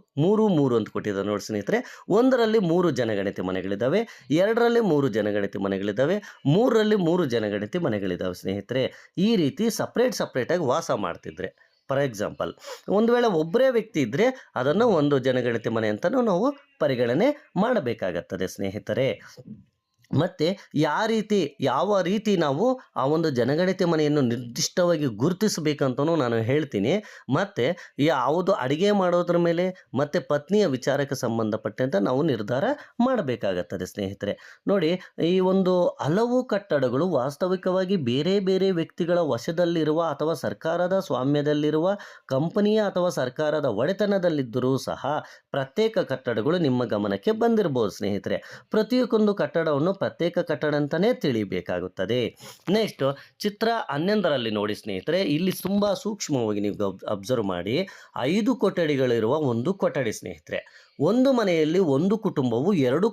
3 ಅಂತ ಕೊಟ್ಟಿದ್ದಾರೆ ನೋಡಿ ಸ್ನೇಹಿತರೆ. ಒಂದರಲ್ಲಿ 3 ಜನಗಣತಿ ಮನೆಗಳಿದ್ದಾವೆ, 2ರಲ್ಲಿ 3 ಜನಗಣತಿ ಮನೆಗಳಿದ್ದಾವೆ, 3ರಲ್ಲಿ 3 ಜನಗಣತಿ ಮನೆಗಳಿದ್ದಾವೆ ಸ್ನೇಹಿತರೆ. ಈ ರೀತಿ ಸಪ್ರೇಟಾಗಿ ವಾಸ ಮಾಡ್ತಿದ್ರೆ, ಫಾರ್ ಎಕ್ಸಾಂಪಲ್ ಒಂದು ವೇಳೆ ಒಬ್ಬರೇ ವ್ಯಕ್ತಿ ಇದ್ದರೆ ಅದನ್ನು ಒಂದು ಜನಗಣತಿ ಮನೆ ಅಂತಲೂ ನಾವು ಪರಿಗಣನೆ ಮಾಡಬೇಕಾಗುತ್ತದೆ ಸ್ನೇಹಿತರೆ. ಮತ್ತು ಯಾವ ರೀತಿ ನಾವು ಆ ಒಂದು ಜನಗಣತಿ ಮನೆಯನ್ನು ನಿರ್ದಿಷ್ಟವಾಗಿ ಗುರುತಿಸಬೇಕಂತನೂ ನಾನು ಹೇಳ್ತೀನಿ. ಮತ್ತು ಯಾವುದು ಅಡುಗೆ ಮಾಡೋದ್ರ ಮೇಲೆ ಮತ್ತು ಪತ್ನಿಯ ವಿಚಾರಕ್ಕೆ ಸಂಬಂಧಪಟ್ಟಂತೆ ನಾವು ನಿರ್ಧಾರ ಮಾಡಬೇಕಾಗುತ್ತದೆ ಸ್ನೇಹಿತರೆ. ನೋಡಿ, ಈ ಒಂದು ಹಲವು ಕಟ್ಟಡಗಳು ವಾಸ್ತವಿಕವಾಗಿ ಬೇರೆ ಬೇರೆ ವ್ಯಕ್ತಿಗಳ ವಶದಲ್ಲಿರುವ ಅಥವಾ ಸರ್ಕಾರದ ಸ್ವಾಮ್ಯದಲ್ಲಿರುವ ಕಂಪನಿಯ ಅಥವಾ ಸರ್ಕಾರದ ಒಡೆತನದಲ್ಲಿದ್ದರೂ ಸಹ ಪ್ರತ್ಯೇಕ ಕಟ್ಟಡಗಳು ನಿಮ್ಮ ಗಮನಕ್ಕೆ ಬಂದಿರಬಹುದು ಸ್ನೇಹಿತರೆ. ಪ್ರತಿಯೊಂದು ಕಟ್ಟಡವನ್ನು ಪ್ರತ್ಯೇಕ ಕಟ್ಟಡ ಅಂತಲೇ ತಿಳಿಬೇಕಾಗುತ್ತದೆ. ನೆಕ್ಸ್ಟ್ ಚಿತ್ರ 11ರಲ್ಲಿ ನೋಡಿ ಸ್ನೇಹಿತರೆ, ಇಲ್ಲಿ ತುಂಬ ಸೂಕ್ಷ್ಮವಾಗಿ ನೀವು ಅಬ್ಸರ್ವ್ ಮಾಡಿ. 5 ಕೊಠಡಿಗಳಿರುವ ಒಂದು ಕೊಠಡಿ ಸ್ನೇಹಿತರೆ. ಒಂದು ಮನೆಯಲ್ಲಿ ಒಂದು ಕುಟುಂಬವು 2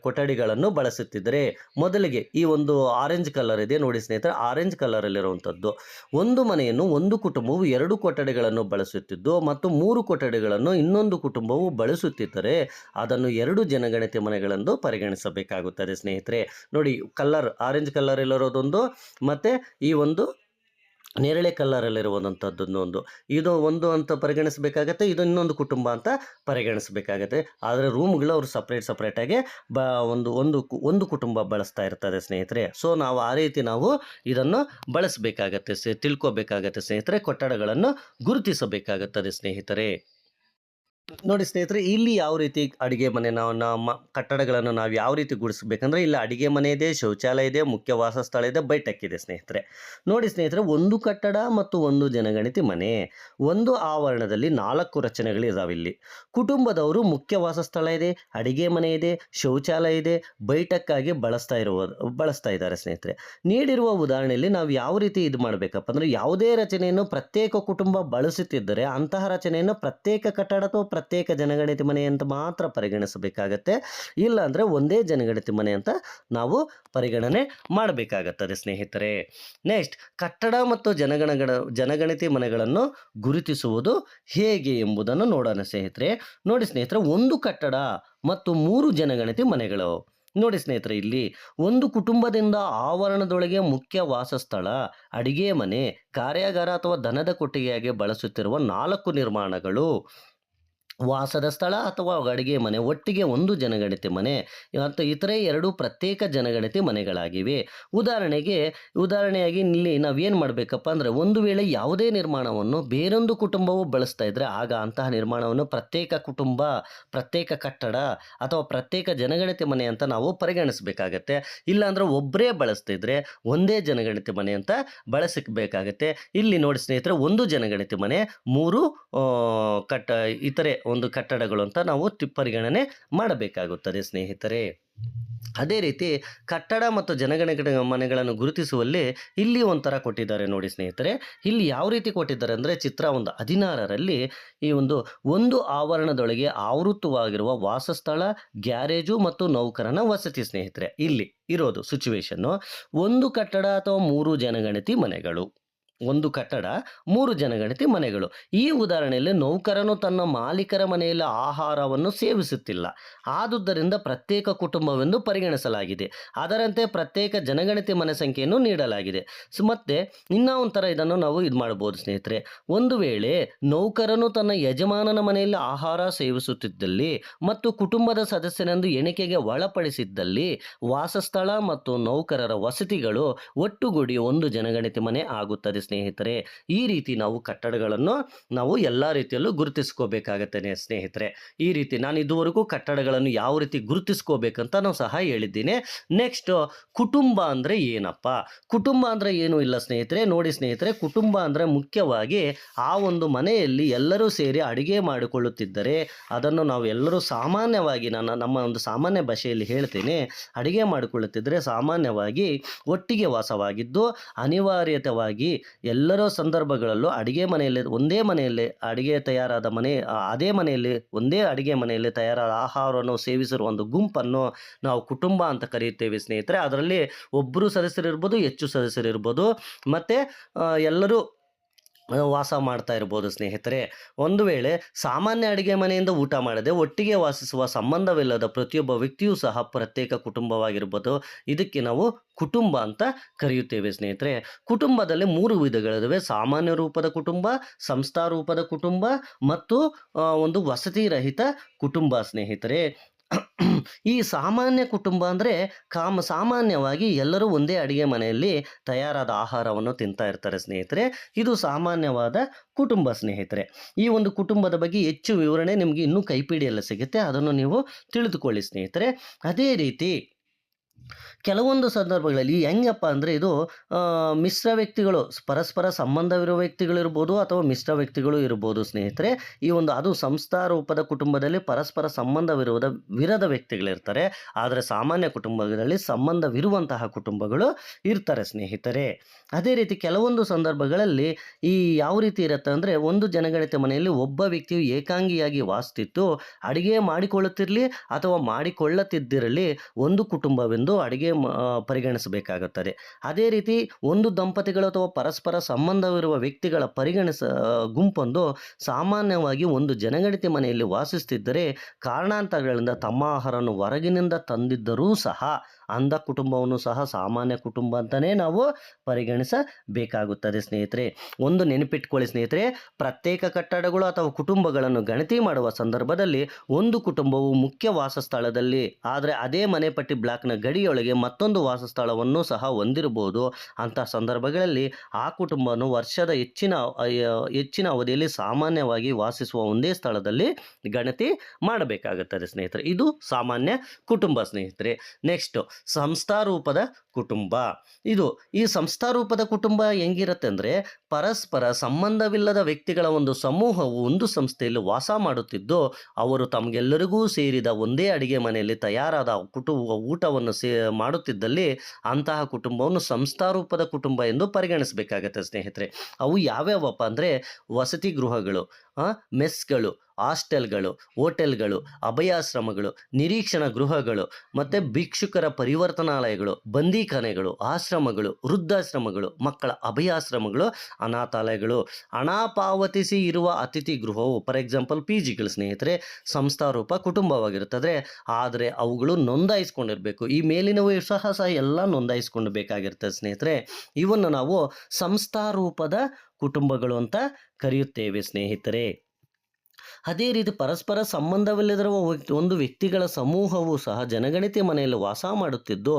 ಕೊಠಡಿಗಳನ್ನು ಬಳಸುತ್ತಿದ್ದರೆ, ಮೊದಲಿಗೆ ಈ ಒಂದು ಆರೆಂಜ್ ಕಲರ್ ಇದೆ ನೋಡಿ ಸ್ನೇಹಿತರೆ, ಆರೆಂಜ್ ಕಲರಲ್ಲಿರುವಂಥದ್ದು. ಒಂದು ಮನೆಯನ್ನು ಒಂದು ಕುಟುಂಬವು 2 ಕೊಠಡಿಗಳನ್ನು ಬಳಸುತ್ತಿದ್ದು ಮತ್ತು 3 ಕೊಠಡಿಗಳನ್ನು ಇನ್ನೊಂದು ಕುಟುಂಬವು ಬಳಸುತ್ತಿದ್ದರೆ ಅದನ್ನು 2 ಜನಗಣತಿ ಮನೆಗಳೆಂದು ಪರಿಗಣಿಸಬೇಕಾಗುತ್ತದೆ ಸ್ನೇಹಿತರೆ. ನೋಡಿ, ಆರೆಂಜ್ ಕಲರಲ್ಲಿರೋದೊಂದು ಮತ್ತು ಈ ಒಂದು ನೇರಳೆ ಕಲ್ಲರಲ್ಲಿರುವಂಥದ್ದನ್ನೊಂದು, ಇದು ಒಂದು ಅಂತ ಪರಿಗಣಿಸಬೇಕಾಗತ್ತೆ, ಇದು ಇನ್ನೊಂದು ಕುಟುಂಬ ಅಂತ ಪರಿಗಣಿಸಬೇಕಾಗತ್ತೆ. ಆದರೆ ರೂಮ್ಗಳು ಅವರು ಸಪ್ರೇಟಾಗಿ ಒಂದು ಕುಟುಂಬ ಬಳಸ್ತಾ ಇರ್ತದೆ ಸ್ನೇಹಿತರೆ. ಸೊ ನಾವು ಆ ರೀತಿ ನಾವು ಇದನ್ನು ಬಳಸಬೇಕಾಗತ್ತೆ, ತಿಳ್ಕೊಬೇಕಾಗತ್ತೆ ಸ್ನೇಹಿತರೆ. ಕಟ್ಟಡಗಳನ್ನು ಗುರುತಿಸಬೇಕಾಗುತ್ತದೆ ಸ್ನೇಹಿತರೆ. ನೋಡಿ ಸ್ನೇಹಿತರೆ, ಇಲ್ಲಿ ಯಾವ ರೀತಿ ಅಡುಗೆ ಮನೆ ನಮ್ಮ ಕಟ್ಟಡಗಳನ್ನು ನಾವು ಯಾವ ರೀತಿ ಗುಡಿಸ್ಬೇಕಂದ್ರೆ, ಇಲ್ಲಿ ಅಡುಗೆ ಮನೆ ಇದೆ, ಶೌಚಾಲಯ ಇದೆ, ಮುಖ್ಯ ವಾಸ ಸ್ಥಳ ಇದೆ, ಬೈಠಕ್ಕಿದೆ ಸ್ನೇಹಿತರೆ. ನೋಡಿ ಸ್ನೇಹಿತರೆ, ಒಂದು ಕಟ್ಟಡ ಮತ್ತು ಒಂದು ಜನಗಣತಿ ಮನೆ, ಒಂದು ಆವರಣದಲ್ಲಿ 4 ರಚನೆಗಳಿದಾವೆ. ಇಲ್ಲಿ ಕುಟುಂಬದವರು ಮುಖ್ಯ ವಾಸಸ್ಥಳ ಇದೆ, ಅಡುಗೆ ಮನೆ ಇದೆ, ಶೌಚಾಲಯ ಇದೆ, ಬೈಠಕ್ಕಾಗಿ ಬಳಸ್ತಾ ಇದ್ದಾರೆ ಸ್ನೇಹಿತರೆ. ನೀಡಿರುವ ಉದಾಹರಣೆಯಲ್ಲಿ ನಾವು ಯಾವ ರೀತಿ ಇದು ಮಾಡಬೇಕಪ್ಪ ಅಂದರೆ, ಯಾವುದೇ ರಚನೆಯನ್ನು ಪ್ರತ್ಯೇಕ ಕುಟುಂಬ ಬಳಸುತ್ತಿದ್ದರೆ ಅಂತಹ ರಚನೆಯನ್ನು ಪ್ರತ್ಯೇಕ ಕಟ್ಟಡ ಅಥವಾ ಪ್ರತ್ಯೇಕ ಜನಗಣತಿ ಮನೆ ಅಂತ ಮಾತ್ರ ಪರಿಗಣಿಸಬೇಕಾಗತ್ತೆ. ಇಲ್ಲ ಅಂದರೆ ಒಂದೇ ಜನಗಣತಿ ಮನೆ ಅಂತ ನಾವು ಪರಿಗಣನೆ ಮಾಡಬೇಕಾಗುತ್ತದೆ ಸ್ನೇಹಿತರೆ. ನೆಕ್ಸ್ಟ್, ಕಟ್ಟಡ ಮತ್ತು ಜನಗಣತಿ ಮನೆಗಳನ್ನು ಗುರುತಿಸುವುದು ಹೇಗೆ ಎಂಬುದನ್ನು ನೋಡೋಣ ಸ್ನೇಹಿತರೆ. ನೋಡಿ ಸ್ನೇಹಿತರೆ, ಒಂದು ಕಟ್ಟಡ ಮತ್ತು 3 ಜನಗಣತಿ ಮನೆಗಳು. ನೋಡಿ ಸ್ನೇಹಿತರೆ, ಇಲ್ಲಿ ಒಂದು ಕುಟುಂಬದಿಂದ ಆವರಣದೊಳಗೆ ಮುಖ್ಯ ವಾಸಸ್ಥಳ, ಅಡಿಗೆ ಮನೆ, ಕಾರ್ಯಾಗಾರ ಅಥವಾ ದನದ ಕೊಟ್ಟಿಗೆಯಾಗಿ ಬಳಸುತ್ತಿರುವ 4 ನಿರ್ಮಾಣಗಳು. ವಾಸದ ಸ್ಥಳ ಅಥವಾ ಅಡುಗೆ ಮನೆ ಒಟ್ಟಿಗೆ ಒಂದು ಜನಗಣತಿ ಮನೆ ಮತ್ತು ಇತರೆ ಎರಡು ಪ್ರತ್ಯೇಕ ಜನಗಣತಿ ಮನೆಗಳಾಗಿವೆ. ಉದಾಹರಣೆಯಾಗಿ ಇಲ್ಲಿ ನಾವೇನು ಮಾಡಬೇಕಪ್ಪ ಅಂದರೆ, ಒಂದು ವೇಳೆ ಯಾವುದೇ ನಿರ್ಮಾಣವನ್ನು ಬೇರೊಂದು ಕುಟುಂಬವು ಬಳಸ್ತಾ ಇದ್ದರೆ ಆಗ ಅಂತಹ ನಿರ್ಮಾಣವನ್ನು ಪ್ರತ್ಯೇಕ ಕುಟುಂಬ, ಪ್ರತ್ಯೇಕ ಕಟ್ಟಡ ಅಥವಾ ಪ್ರತ್ಯೇಕ ಜನಗಣತಿ ಮನೆ ಅಂತ ನಾವು ಪರಿಗಣಿಸಬೇಕಾಗತ್ತೆ. ಇಲ್ಲಾಂದ್ರೆ ಒಬ್ಬರೇ ಬಳಸ್ತಿದ್ರೆ ಒಂದೇ ಜನಗಣತಿ ಮನೆ ಅಂತ ಬಳಸಬೇಕಾಗತ್ತೆ. ಇಲ್ಲಿ ನೋಡಿ ಸ್ನೇಹಿತರೆ, ಒಂದು ಜನಗಣತಿ ಮನೆ, ಮೂರು ಇತರೆ ಒಂದು ಕಟ್ಟಡಗಳು ಅಂತ ನಾವು ಪರಿಗಣನೆ ಮಾಡಬೇಕಾಗುತ್ತದೆ ಸ್ನೇಹಿತರೆ. ಅದೇ ರೀತಿ ಕಟ್ಟಡ ಮತ್ತು ಜನಗಣತಿ ಮನೆಗಳನ್ನು ಗುರುತಿಸುವಲ್ಲಿ ಇಲ್ಲಿ ಒಂಥರ ಕೊಟ್ಟಿದ್ದಾರೆ ನೋಡಿ ಸ್ನೇಹಿತರೆ. ಇಲ್ಲಿ ಯಾವ ರೀತಿ ಕೊಟ್ಟಿದ್ದಾರೆ ಅಂದರೆ, ಚಿತ್ರ 16ರಲ್ಲಿ ಈ ಒಂದು ಆವರಣದೊಳಗೆ ಆವೃತವಾಗಿರುವ ವಾಸಸ್ಥಳ, ಗ್ಯಾರೇಜು ಮತ್ತು ನೌಕರನ ವಸತಿ ಸ್ನೇಹಿತರೆ. ಇಲ್ಲಿ ಇರೋದು ಸಿಚುವೇಶನ್ನು, ಒಂದು ಕಟ್ಟಡ ಅಥವಾ 3 ಜನಗಣತಿ ಮನೆಗಳು. ಒಂದು ಕಟ್ಟಡ, 3 ಜನಗಣತಿ ಮನೆಗಳು. ಈ ಉದಾಹರಣೆಯಲ್ಲಿ ನೌಕರನು ತನ್ನ ಮಾಲೀಕರ ಮನೆಯಲ್ಲಿ ಆಹಾರವನ್ನು ಸೇವಿಸುತ್ತಿಲ್ಲ, ಆದುದರಿಂದ ಪ್ರತ್ಯೇಕ ಕುಟುಂಬವೆಂದು ಪರಿಗಣಿಸಲಾಗಿದೆ. ಅದರಂತೆ ಪ್ರತ್ಯೇಕ ಜನಗಣತಿ ಮನೆ ಸಂಖ್ಯೆಯನ್ನು ನೀಡಲಾಗಿದೆ. ಮತ್ತೆ ಇನ್ನೂ ಒಂಥರ ಇದನ್ನು ನಾವು ಮಾಡ್ಬೋದು ಸ್ನೇಹಿತರೆ. ಒಂದು ವೇಳೆ ನೌಕರನು ತನ್ನ ಯಜಮಾನನ ಮನೆಯಲ್ಲಿ ಆಹಾರ ಸೇವಿಸುತ್ತಿದ್ದಲ್ಲಿ ಮತ್ತು ಕುಟುಂಬದ ಸದಸ್ಯನೆಂದು ಎಣಿಕೆಗೆ ಒಳಪಡಿಸಿದ್ದಲ್ಲಿ ವಾಸಸ್ಥಳ ಮತ್ತು ನೌಕರರ ವಸತಿಗಳು ಒಟ್ಟುಗೂಡಿ ಒಂದು ಜನಗಣತಿ ಮನೆ ಆಗುತ್ತದೆ ಸ್ನೇಹಿತರೆ. ಈ ರೀತಿ ನಾವು ಕಟ್ಟಡಗಳನ್ನು ನಾವು ಎಲ್ಲ ರೀತಿಯಲ್ಲೂ ಗುರುತಿಸ್ಕೋಬೇಕಾಗತ್ತೆ ಸ್ನೇಹಿತರೆ. ಈ ರೀತಿ ನಾನು ಇದುವರೆಗೂ ಕಟ್ಟಡಗಳನ್ನು ಯಾವ ರೀತಿ ಗುರುತಿಸ್ಕೋಬೇಕಂತ ನಾವು ಸಹ ಹೇಳಿದ್ದೀನಿ. ನೆಕ್ಸ್ಟ್, ಕುಟುಂಬ ಅಂದರೆ ಏನಪ್ಪ? ಕುಟುಂಬ ಅಂದರೆ ಏನೂ ಇಲ್ಲ ಸ್ನೇಹಿತರೆ. ನೋಡಿ ಸ್ನೇಹಿತರೆ, ಕುಟುಂಬ ಅಂದರೆ ಮುಖ್ಯವಾಗಿ ಆ ಒಂದು ಮನೆಯಲ್ಲಿ ಎಲ್ಲರೂ ಸೇರಿ ಅಡುಗೆ ಮಾಡಿಕೊಳ್ಳುತ್ತಿದ್ದರೆ ಅದನ್ನು ನಾವು ಎಲ್ಲರೂ ಸಾಮಾನ್ಯವಾಗಿ, ನಮ್ಮ ಒಂದು ಸಾಮಾನ್ಯ ಭಾಷೆಯಲ್ಲಿ ಹೇಳ್ತೇನೆ, ಅಡುಗೆ ಮಾಡಿಕೊಳ್ಳುತ್ತಿದ್ದರೆ ಸಾಮಾನ್ಯವಾಗಿ ಒಟ್ಟಿಗೆ ವಾಸವಾಗಿದ್ದು ಅನಿವಾರ್ಯತೆವಾಗಿ ಎಲ್ಲರ ಸಂದರ್ಭಗಳಲ್ಲೂ ಒಂದೇ ಮನೆಯಲ್ಲಿ ಅಡುಗೆ ತಯಾರಾದ ಅದೇ ಮನೆಯಲ್ಲಿ ಒಂದೇ ಅಡುಗೆ ಮನೆಯಲ್ಲಿ ತಯಾರಾದ ಆಹಾರವನ್ನು ಸೇವಿಸಿರುವ ಒಂದು ಗುಂಪನ್ನು ನಾವು ಕುಟುಂಬ ಅಂತ ಕರೆಯುತ್ತೇವೆ ಸ್ನೇಹಿತರೆ. ಅದರಲ್ಲಿ ಒಬ್ಬರು ಸದಸ್ಯರಿರ್ಬೋದು, ಹೆಚ್ಚು ಸದಸ್ಯರಿರ್ಬೋದು, ಮತ್ತು ಎಲ್ಲರೂ ವಾಸ ಮಾಡ್ತಾ ಇರ್ಬೋದು ಸ್ನೇಹಿತರೆ. ಒಂದು ವೇಳೆ ಸಾಮಾನ್ಯ ಅಡುಗೆ ಮನೆಯಿಂದ ಊಟ ಮಾಡದೆ ಒಟ್ಟಿಗೆ ವಾಸಿಸುವ ಸಂಬಂಧವಿಲ್ಲದ ಪ್ರತಿಯೊಬ್ಬ ವ್ಯಕ್ತಿಯೂ ಸಹ ಪ್ರತ್ಯೇಕ ಕುಟುಂಬವಾಗಿರ್ಬೋದು. ಇದಕ್ಕೆ ನಾವು ಕುಟುಂಬ ಅಂತ ಕರೆಯುತ್ತೇವೆ ಸ್ನೇಹಿತರೆ. ಕುಟುಂಬದಲ್ಲಿ 3 ವಿಧಗಳಿವೆ: ಸಾಮಾನ್ಯ ರೂಪದ ಕುಟುಂಬ, ಸಂಸ್ಥಾ ರೂಪದ ಕುಟುಂಬ ಮತ್ತು ಒಂದು ವಸತಿ ರಹಿತ ಕುಟುಂಬ ಸ್ನೇಹಿತರೆ. ಈ ಸಾಮಾನ್ಯ ಕುಟುಂಬ ಅಂದರೆ ಸಾಮಾನ್ಯವಾಗಿ ಎಲ್ಲರೂ ಒಂದೇ ಅಡುಗೆ ಮನೆಯಲ್ಲಿ ತಯಾರಾದ ಆಹಾರವನ್ನು ತಿಂತಾ ಇರ್ತಾರೆ ಸ್ನೇಹಿತರೆ. ಇದು ಸಾಮಾನ್ಯವಾದ ಕುಟುಂಬ ಸ್ನೇಹಿತರೆ. ಈ ಒಂದು ಕುಟುಂಬದ ಬಗ್ಗೆ ಹೆಚ್ಚು ವಿವರಣೆ ನಿಮಗೆ ಇನ್ನೂ ಕೈಪಿಡಿಯಲ್ಲಿ ಸಿಗುತ್ತೆ, ಅದನ್ನು ನೀವು ತಿಳಿದುಕೊಳ್ಳಿ ಸ್ನೇಹಿತರೆ. ಅದೇ ರೀತಿ ಕೆಲವೊಂದು ಸಂದರ್ಭಗಳಲ್ಲಿ ಹೆಂಗಪ್ಪ ಅಂದರೆ, ಇದು ಮಿಶ್ರ ವ್ಯಕ್ತಿಗಳು, ಪರಸ್ಪರ ಸಂಬಂಧವಿರುವ ವ್ಯಕ್ತಿಗಳಿರ್ಬೋದು ಅಥವಾ ಮಿಶ್ರ ವ್ಯಕ್ತಿಗಳು ಇರ್ಬೋದು ಸ್ನೇಹಿತರೆ. ಅದು ಸಂಸ್ಥಾ ರೂಪದ ಕುಟುಂಬದಲ್ಲಿ ಪರಸ್ಪರ ವಿರದ ವ್ಯಕ್ತಿಗಳಿರ್ತಾರೆ. ಆದರೆ ಸಾಮಾನ್ಯ ಕುಟುಂಬಗಳಲ್ಲಿ ಸಂಬಂಧವಿರುವಂತಹ ಕುಟುಂಬಗಳು ಇರ್ತಾರೆ ಸ್ನೇಹಿತರೆ. ಅದೇ ರೀತಿ ಕೆಲವೊಂದು ಸಂದರ್ಭಗಳಲ್ಲಿ ಯಾವ ರೀತಿ ಇರುತ್ತೆ ಅಂದರೆ, ಒಂದು ಜನಗಣತಿ ಮನೆಯಲ್ಲಿ ಒಬ್ಬ ವ್ಯಕ್ತಿಯು ಏಕಾಂಗಿಯಾಗಿ ವಾಸಿಸುತ್ತಿದ್ದು ಅಡುಗೆ ಮಾಡಿಕೊಳ್ಳುತ್ತಿರಲಿ ಅಥವಾ ಮಾಡಿಕೊಳ್ಳುತ್ತಿದ್ದಿರಲಿ ಒಂದು ಕುಟುಂಬವೆಂದು ಅಡುಗೆ ಪರಿಗಣಿಸಬೇಕಾಗುತ್ತದೆ. ಅದೇ ರೀತಿ ಒಂದು ದಂಪತಿಗಳು ಅಥವಾ ಪರಸ್ಪರ ಸಂಬಂಧವಿರುವ ವ್ಯಕ್ತಿಗಳ ಗುಂಪೊಂದು ಸಾಮಾನ್ಯವಾಗಿ ಒಂದು ಜನಗಣತಿ ಮನೆಯಲ್ಲಿ ವಾಸಿಸುತ್ತಿದ್ದರೆ ಕಾರಣಾಂತರಗಳಿಂದ ತಮ್ಮ ಆಹಾರವನ್ನು ಹೊರಗಿನಿಂದ ತಂದಿದ್ದರೂ ಸಹ ಅಂಧ ಕುಟುಂಬವನ್ನು ಸಹ ಸಾಮಾನ್ಯ ಕುಟುಂಬ ಅಂತಲೇ ನಾವು ಪರಿಗಣಿಸಬೇಕಾಗುತ್ತದೆ ಸ್ನೇಹಿತರೆ. ಒಂದು ನೆನಪಿಟ್ಕೊಳ್ಳಿ ಸ್ನೇಹಿತರೆ, ಪ್ರತ್ಯೇಕ ಕಟ್ಟಡಗಳು ಅಥವಾ ಕುಟುಂಬಗಳನ್ನು ಗಣತಿ ಮಾಡುವ ಸಂದರ್ಭದಲ್ಲಿ ಒಂದು ಕುಟುಂಬವು ಮುಖ್ಯ ವಾಸಸ್ಥಳದಲ್ಲಿ ಆದರೆ ಅದೇ ಮನೆಪಟ್ಟಿ ಬ್ಲಾಕ್ನ ಗಡಿಯೊಳಗೆ ಮತ್ತೊಂದು ವಾಸಸ್ಥಳವನ್ನು ಸಹ ಹೊಂದಿರಬಹುದು. ಅಂಥ ಸಂದರ್ಭಗಳಲ್ಲಿ ಆ ಕುಟುಂಬವನ್ನು ವರ್ಷದ ಹೆಚ್ಚಿನ ಅವಧಿಯಲ್ಲಿ ಸಾಮಾನ್ಯವಾಗಿ ವಾಸಿಸುವ ಒಂದೇ ಸ್ಥಳದಲ್ಲಿ ಗಣತಿ ಮಾಡಬೇಕಾಗುತ್ತದೆ ಸ್ನೇಹಿತರೆ. ಇದು ಸಾಮಾನ್ಯ ಕುಟುಂಬ ಸ್ನೇಹಿತರೆ. ನೆಕ್ಸ್ಟ್, ಸಂಸ್ಥಾ ರೂಪದ ಕುಟುಂಬ. ಈ ಸಂಸ್ಥಾ ರೂಪದ ಕುಟುಂಬ ಹೆಂಗಿರುತ್ತೆ ಅಂದರೆ, ಪರಸ್ಪರ ಸಂಬಂಧವಿಲ್ಲದ ವ್ಯಕ್ತಿಗಳ ಒಂದು ಸಮೂಹವು ಒಂದು ಸಂಸ್ಥೆಯಲ್ಲಿ ವಾಸ ಮಾಡುತ್ತಿದ್ದು ಅವರು ತಮಗೆಲ್ಲರಿಗೂ ಸೇರಿದ ಒಂದೇ ಅಡುಗೆ ಮನೆಯಲ್ಲಿ ತಯಾರಾದ ಊಟವನ್ನು ಮಾಡುತ್ತಿದ್ದಲ್ಲಿ ಅಂತಹ ಕುಟುಂಬವನ್ನು ಸಂಸ್ಥಾ ರೂಪದ ಕುಟುಂಬ ಎಂದು ಪರಿಗಣಿಸಬೇಕಾಗತ್ತೆ ಸ್ನೇಹಿತರೆ. ಅವು ಯಾವ್ಯಾವಪ್ಪ ಅಂದರೆ, ವಸತಿ ಗೃಹಗಳು, ಮೆಸ್ಗಳು, ಹಾಸ್ಟೆಲ್ಗಳು, ಹೋಟೆಲ್ಗಳು, ಅಭಯಾಶ್ರಮಗಳು, ನಿರೀಕ್ಷಣಾ ಗೃಹಗಳು ಮತ್ತು ಭಿಕ್ಷುಕರ ಪರಿವರ್ತನಾಲಯಗಳು, ಬಂದೀಖಾನೆಗಳು, ಆಶ್ರಮಗಳು, ವೃದ್ಧಾಶ್ರಮಗಳು, ಮಕ್ಕಳ ಅಭಯಾಶ್ರಮಗಳು, ಅನಾಥಾಲಯಗಳು. ಹಣ ಪಾವತಿಸಿ ಇರುವ ಅತಿಥಿ ಗೃಹವು, ಫಾರ್ ಎಕ್ಸಾಂಪಲ್ PGಗಳು ಸ್ನೇಹಿತರೆ, ಸಂಸ್ಥಾರೂಪ ಕುಟುಂಬವಾಗಿರುತ್ತದೆ. ಆದರೆ ಅವುಗಳು ನೋಂದಾಯಿಸ್ಕೊಂಡಿರಬೇಕು. ಈ ಮೇಲಿನವು ಸಹ ಎಲ್ಲ ನೋಂದಾಯಿಸ್ಕೊಳ್ಬೇಕಾಗಿರ್ತದೆ ಸ್ನೇಹಿತರೆ. ಇವನ್ನು ನಾವು ಸಂಸ್ಥಾರೂಪದ ಕುಟುಂಬಗಳು ಅಂತ ಕರೆಯುತ್ತೇವೆ ಸ್ನೇಹಿತರೆ. ಅದೇ ರೀತಿ ಪರಸ್ಪರ ಸಂಬಂಧವಿಲ್ಲದಿರುವ ಒಂದು ವ್ಯಕ್ತಿಗಳ ಸಮೂಹವು ಸಹ ಜನಗಣತಿ ಮನೆಯಲ್ಲಿ ವಾಸ ಮಾಡುತ್ತಿದ್ದು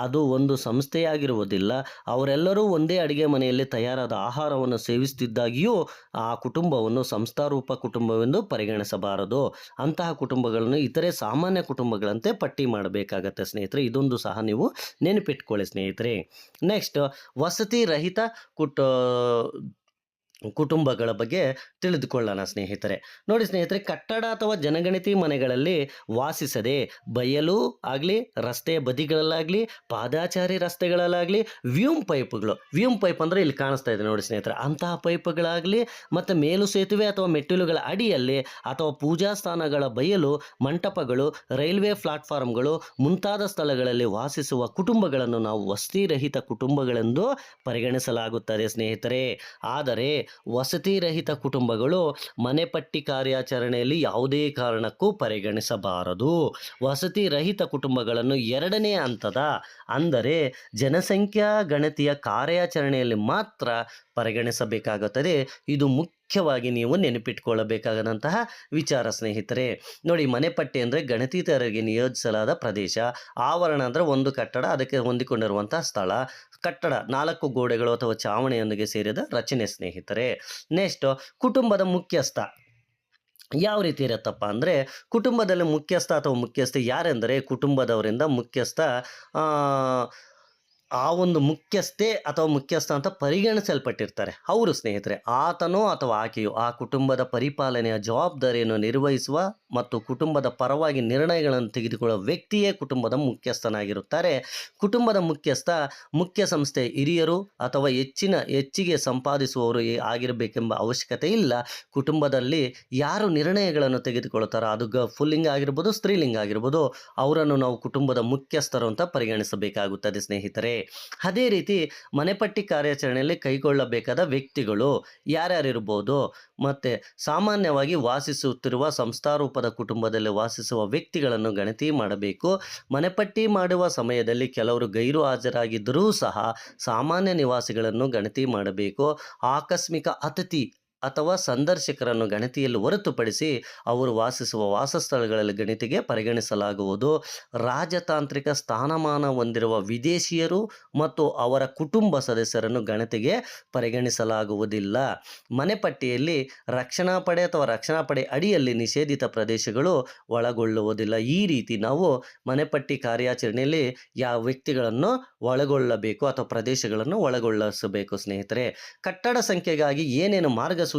ಅದು ಒಂದು ಸಂಸ್ಥೆಯಾಗಿರುವುದಿಲ್ಲ. ಅವರೆಲ್ಲರೂ ಒಂದೇ ಅಡಿಗೆ ಮನೆಯಲ್ಲಿ ತಯಾರಾದ ಆಹಾರವನ್ನು ಸೇವಿಸುತ್ತಿದ್ದಾಗಿಯೂ ಆ ಕುಟುಂಬವನ್ನು ಸಂಸ್ಥಾರೂಪ ಕುಟುಂಬವೆಂದು ಪರಿಗಣಿಸಬಾರದು. ಅಂತಹ ಕುಟುಂಬಗಳನ್ನು ಇತರೆ ಸಾಮಾನ್ಯ ಕುಟುಂಬಗಳಂತೆ ಪಟ್ಟಿ ಮಾಡಬೇಕಾಗತ್ತೆ ಸ್ನೇಹಿತರೆ. ಇದೊಂದು ಸಹ ನೀವು ನೆನಪಿಟ್ಕೊಳ್ಳಿ ಸ್ನೇಹಿತರೆ. ನೆಕ್ಸ್ಟ್, ವಸತಿ ರಹಿತ ಕುಟ ಕುಟುಂಬಗಳ ಬಗ್ಗೆ ತಿಳಿದುಕೊಳ್ಳೋಣ ಸ್ನೇಹಿತರೆ. ನೋಡಿ ಸ್ನೇಹಿತರೆ, ಕಟ್ಟಡ ಅಥವಾ ಜನಗಣತಿ ಮನೆಗಳಲ್ಲಿ ವಾಸಿಸದೆ ಬಯಲು ಆಗಲಿ, ರಸ್ತೆಯ ಬದಿಗಳಲ್ಲಾಗಲಿ, ಪಾದಾಚಾರಿ ರಸ್ತೆಗಳಲ್ಲಾಗಲಿ ವ್ಯೂಮ್ ಪೈಪ್ ಅಂದರೆ ಇಲ್ಲಿ ಕಾಣಿಸ್ತಾ ಇದೆ ನೋಡಿ ಸ್ನೇಹಿತರೆ, ಅಂತಹ ಪೈಪ್ಗಳಾಗಲಿ ಮತ್ತು ಮೇಲು ಸೇತುವೆ ಅಥವಾ ಮೆಟ್ಟಿಲುಗಳ ಅಡಿಯಲ್ಲಿ ಅಥವಾ ಪೂಜಾ ಸ್ಥಾನಗಳ ಬಯಲು, ಮಂಟಪಗಳು, ರೈಲ್ವೆ ಪ್ಲಾಟ್ಫಾರ್ಮ್ಗಳು ಮುಂತಾದ ಸ್ಥಳಗಳಲ್ಲಿ ವಾಸಿಸುವ ಕುಟುಂಬಗಳನ್ನು ನಾವು ವಸತಿರಹಿತ ಕುಟುಂಬಗಳೆಂದು ಪರಿಗಣಿಸಲಾಗುತ್ತದೆ ಸ್ನೇಹಿತರೆ. ಆದರೆ ವಸತಿ ರಹಿತ ಕುಟುಂಬಗಳು ಮನೆಪಟ್ಟಿ ಕಾರ್ಯಾಚರಣೆಯಲ್ಲಿ ಯಾವುದೇ ಕಾರಣಕ್ಕೂ ಪರಿಗಣಿಸಬಾರದು. ವಸತಿ ರಹಿತ ಕುಟುಂಬಗಳನ್ನು ಎರಡನೇ ಹಂತದ ಅಂದರೆ ಜನಸಂಖ್ಯಾ ಗಣತಿಯ ಕಾರ್ಯಾಚರಣೆಯಲ್ಲಿ ಮಾತ್ರ ಪರಿಗಣಿಸಬೇಕಾಗುತ್ತದೆ. ಇದು ಮುಖ್ಯವಾಗಿ ನೀವು ನೆನಪಿಟ್ಕೊಳ್ಳಬೇಕಾದಂತಹ ವಿಚಾರ ಸ್ನೇಹಿತರೆ. ನೋಡಿ, ಮನೆಪಟ್ಟಿ ಅಂದರೆ ಗಣತಿತರಿಗೆ ನಿಯೋಜಿಸಲಾದ ಪ್ರದೇಶ. ಆವರಣ ಅಂದರೆ ಒಂದು ಕಟ್ಟಡ, ಅದಕ್ಕೆ ಹೊಂದಿಕೊಂಡಿರುವಂತಹ ಸ್ಥಳ. ಕಟ್ಟಡ 4 ಗೋಡೆಗಳು ಅಥವಾ ಚಾವಣಿಯೊಂದಿಗೆ ಸೇರಿದ ರಚನೆ ಸ್ನೇಹಿತರೆ. ನೆಕ್ಸ್ಟ್, ಕುಟುಂಬದ ಮುಖ್ಯಸ್ಥ ಯಾವ ರೀತಿ ಇರುತ್ತಪ್ಪ ಅಂದರೆ, ಕುಟುಂಬದಲ್ಲಿ ಮುಖ್ಯಸ್ಥ ಅಥವಾ ಮುಖ್ಯಸ್ಥೆ ಯಾರೆಂದರೆ ಕುಟುಂಬದವರಿಂದ ಮುಖ್ಯಸ್ಥ ಆ ಒಂದು ಮುಖ್ಯಸ್ಥೆ ಅಥವಾ ಮುಖ್ಯಸ್ಥ ಅಂತ ಪರಿಗಣಿಸಲ್ಪಟ್ಟಿರ್ತಾರೆ ಅವರು ಸ್ನೇಹಿತರೆ. ಆತನೋ ಅಥವಾ ಆಕೆಯು ಆ ಕುಟುಂಬದ ಪರಿಪಾಲನೆಯ ಜವಾಬ್ದಾರಿಯನ್ನು ನಿರ್ವಹಿಸುವ ಮತ್ತು ಕುಟುಂಬದ ಪರವಾಗಿ ನಿರ್ಣಯಗಳನ್ನು ತೆಗೆದುಕೊಳ್ಳುವ ವ್ಯಕ್ತಿಯೇ ಕುಟುಂಬದ ಮುಖ್ಯಸ್ಥನಾಗಿರುತ್ತಾರೆ. ಕುಟುಂಬದ ಮುಖ್ಯಸ್ಥ ಮುಖ್ಯ ಸಂಸ್ಥೆ ಹಿರಿಯರು ಅಥವಾ ಹೆಚ್ಚಿಗೆ ಸಂಪಾದಿಸುವವರು ಆಗಿರಬೇಕೆಂಬ ಅವಶ್ಯಕತೆ ಇಲ್ಲ. ಕುಟುಂಬದಲ್ಲಿ ಯಾರು ನಿರ್ಣಯಗಳನ್ನು ತೆಗೆದುಕೊಳ್ಳುತ್ತಾರೋ ಅದು ಪುಲ್ಲಿಂಗ ಆಗಿರ್ಬೋದು, ಸ್ತ್ರೀಲಿಂಗ ಆಗಿರ್ಬೋದು, ಅವರನ್ನು ನಾವು ಕುಟುಂಬದ ಮುಖ್ಯಸ್ಥರು ಅಂತ ಪರಿಗಣಿಸಬೇಕಾಗುತ್ತದೆ ಸ್ನೇಹಿತರೆ. ಅದೇ ರೀತಿ ಮನೆಪಟ್ಟಿ ಕಾರ್ಯಾಚರಣೆಯಲ್ಲಿ ಕೈಗೊಳ್ಳಬೇಕಾದ ವ್ಯಕ್ತಿಗಳು ಯಾರ್ಯಾರಿರ್ಬೋದು ಮತ್ತು ಸಾಮಾನ್ಯವಾಗಿ ವಾಸಿಸುತ್ತಿರುವ ಸಂಸ್ಥಾರೂಪದ ಕುಟುಂಬದಲ್ಲಿ ವಾಸಿಸುವ ವ್ಯಕ್ತಿಗಳನ್ನು ಗಣತಿ ಮಾಡಬೇಕು. ಮನೆಪಟ್ಟಿ ಮಾಡುವ ಸಮಯದಲ್ಲಿ ಕೆಲವರು ಗೈರು ಹಾಜರಾಗಿದ್ದರೂ ಸಹ ಸಾಮಾನ್ಯ ನಿವಾಸಿಗಳನ್ನು ಗಣತಿ ಮಾಡಬೇಕು. ಆಕಸ್ಮಿಕ ಅತಿಥಿ ಅಥವಾ ಸಂದರ್ಶಕರನ್ನು ಗಣತಿಯಲ್ಲಿ ಹೊರತುಪಡಿಸಿ ಅವರು ವಾಸಿಸುವ ವಾಸಸ್ಥಳಗಳಲ್ಲಿ ಗಣತಿಗೆ ಪರಿಗಣಿಸಲಾಗುವುದು. ರಾಜತಾಂತ್ರಿಕ ಸ್ಥಾನಮಾನ ಹೊಂದಿರುವ ವಿದೇಶಿಯರು ಮತ್ತು ಅವರ ಕುಟುಂಬ ಸದಸ್ಯರನ್ನು ಗಣತಿಗೆ ಪರಿಗಣಿಸಲಾಗುವುದಿಲ್ಲ. ಮನೆಪಟ್ಟಿಯಲ್ಲಿ ರಕ್ಷಣಾ ಪಡೆ ಅಥವಾ ರಕ್ಷಣಾ ಪಡೆ ಅಡಿಯಲ್ಲಿ ನಿಷೇಧಿತ ಪ್ರದೇಶಗಳು ಒಳಗೊಳ್ಳುವುದಿಲ್ಲ. ಈ ರೀತಿ ನಾವು ಮನೆಪಟ್ಟಿ ಕಾರ್ಯಾಚರಣೆಯಲ್ಲಿ ಯಾವ ವ್ಯಕ್ತಿಗಳನ್ನು ಒಳಗೊಳ್ಳಬೇಕು ಅಥವಾ ಪ್ರದೇಶಗಳನ್ನು ಒಳಗೊಳಿಸಬೇಕು ಸ್ನೇಹಿತರೆ. ಕಟ್ಟಡ ಸಂಖ್ಯೆಗಾಗಿ ಏನೇನು ಮಾರ್ಗಸೂಚಿಗಳಿದಾವೆ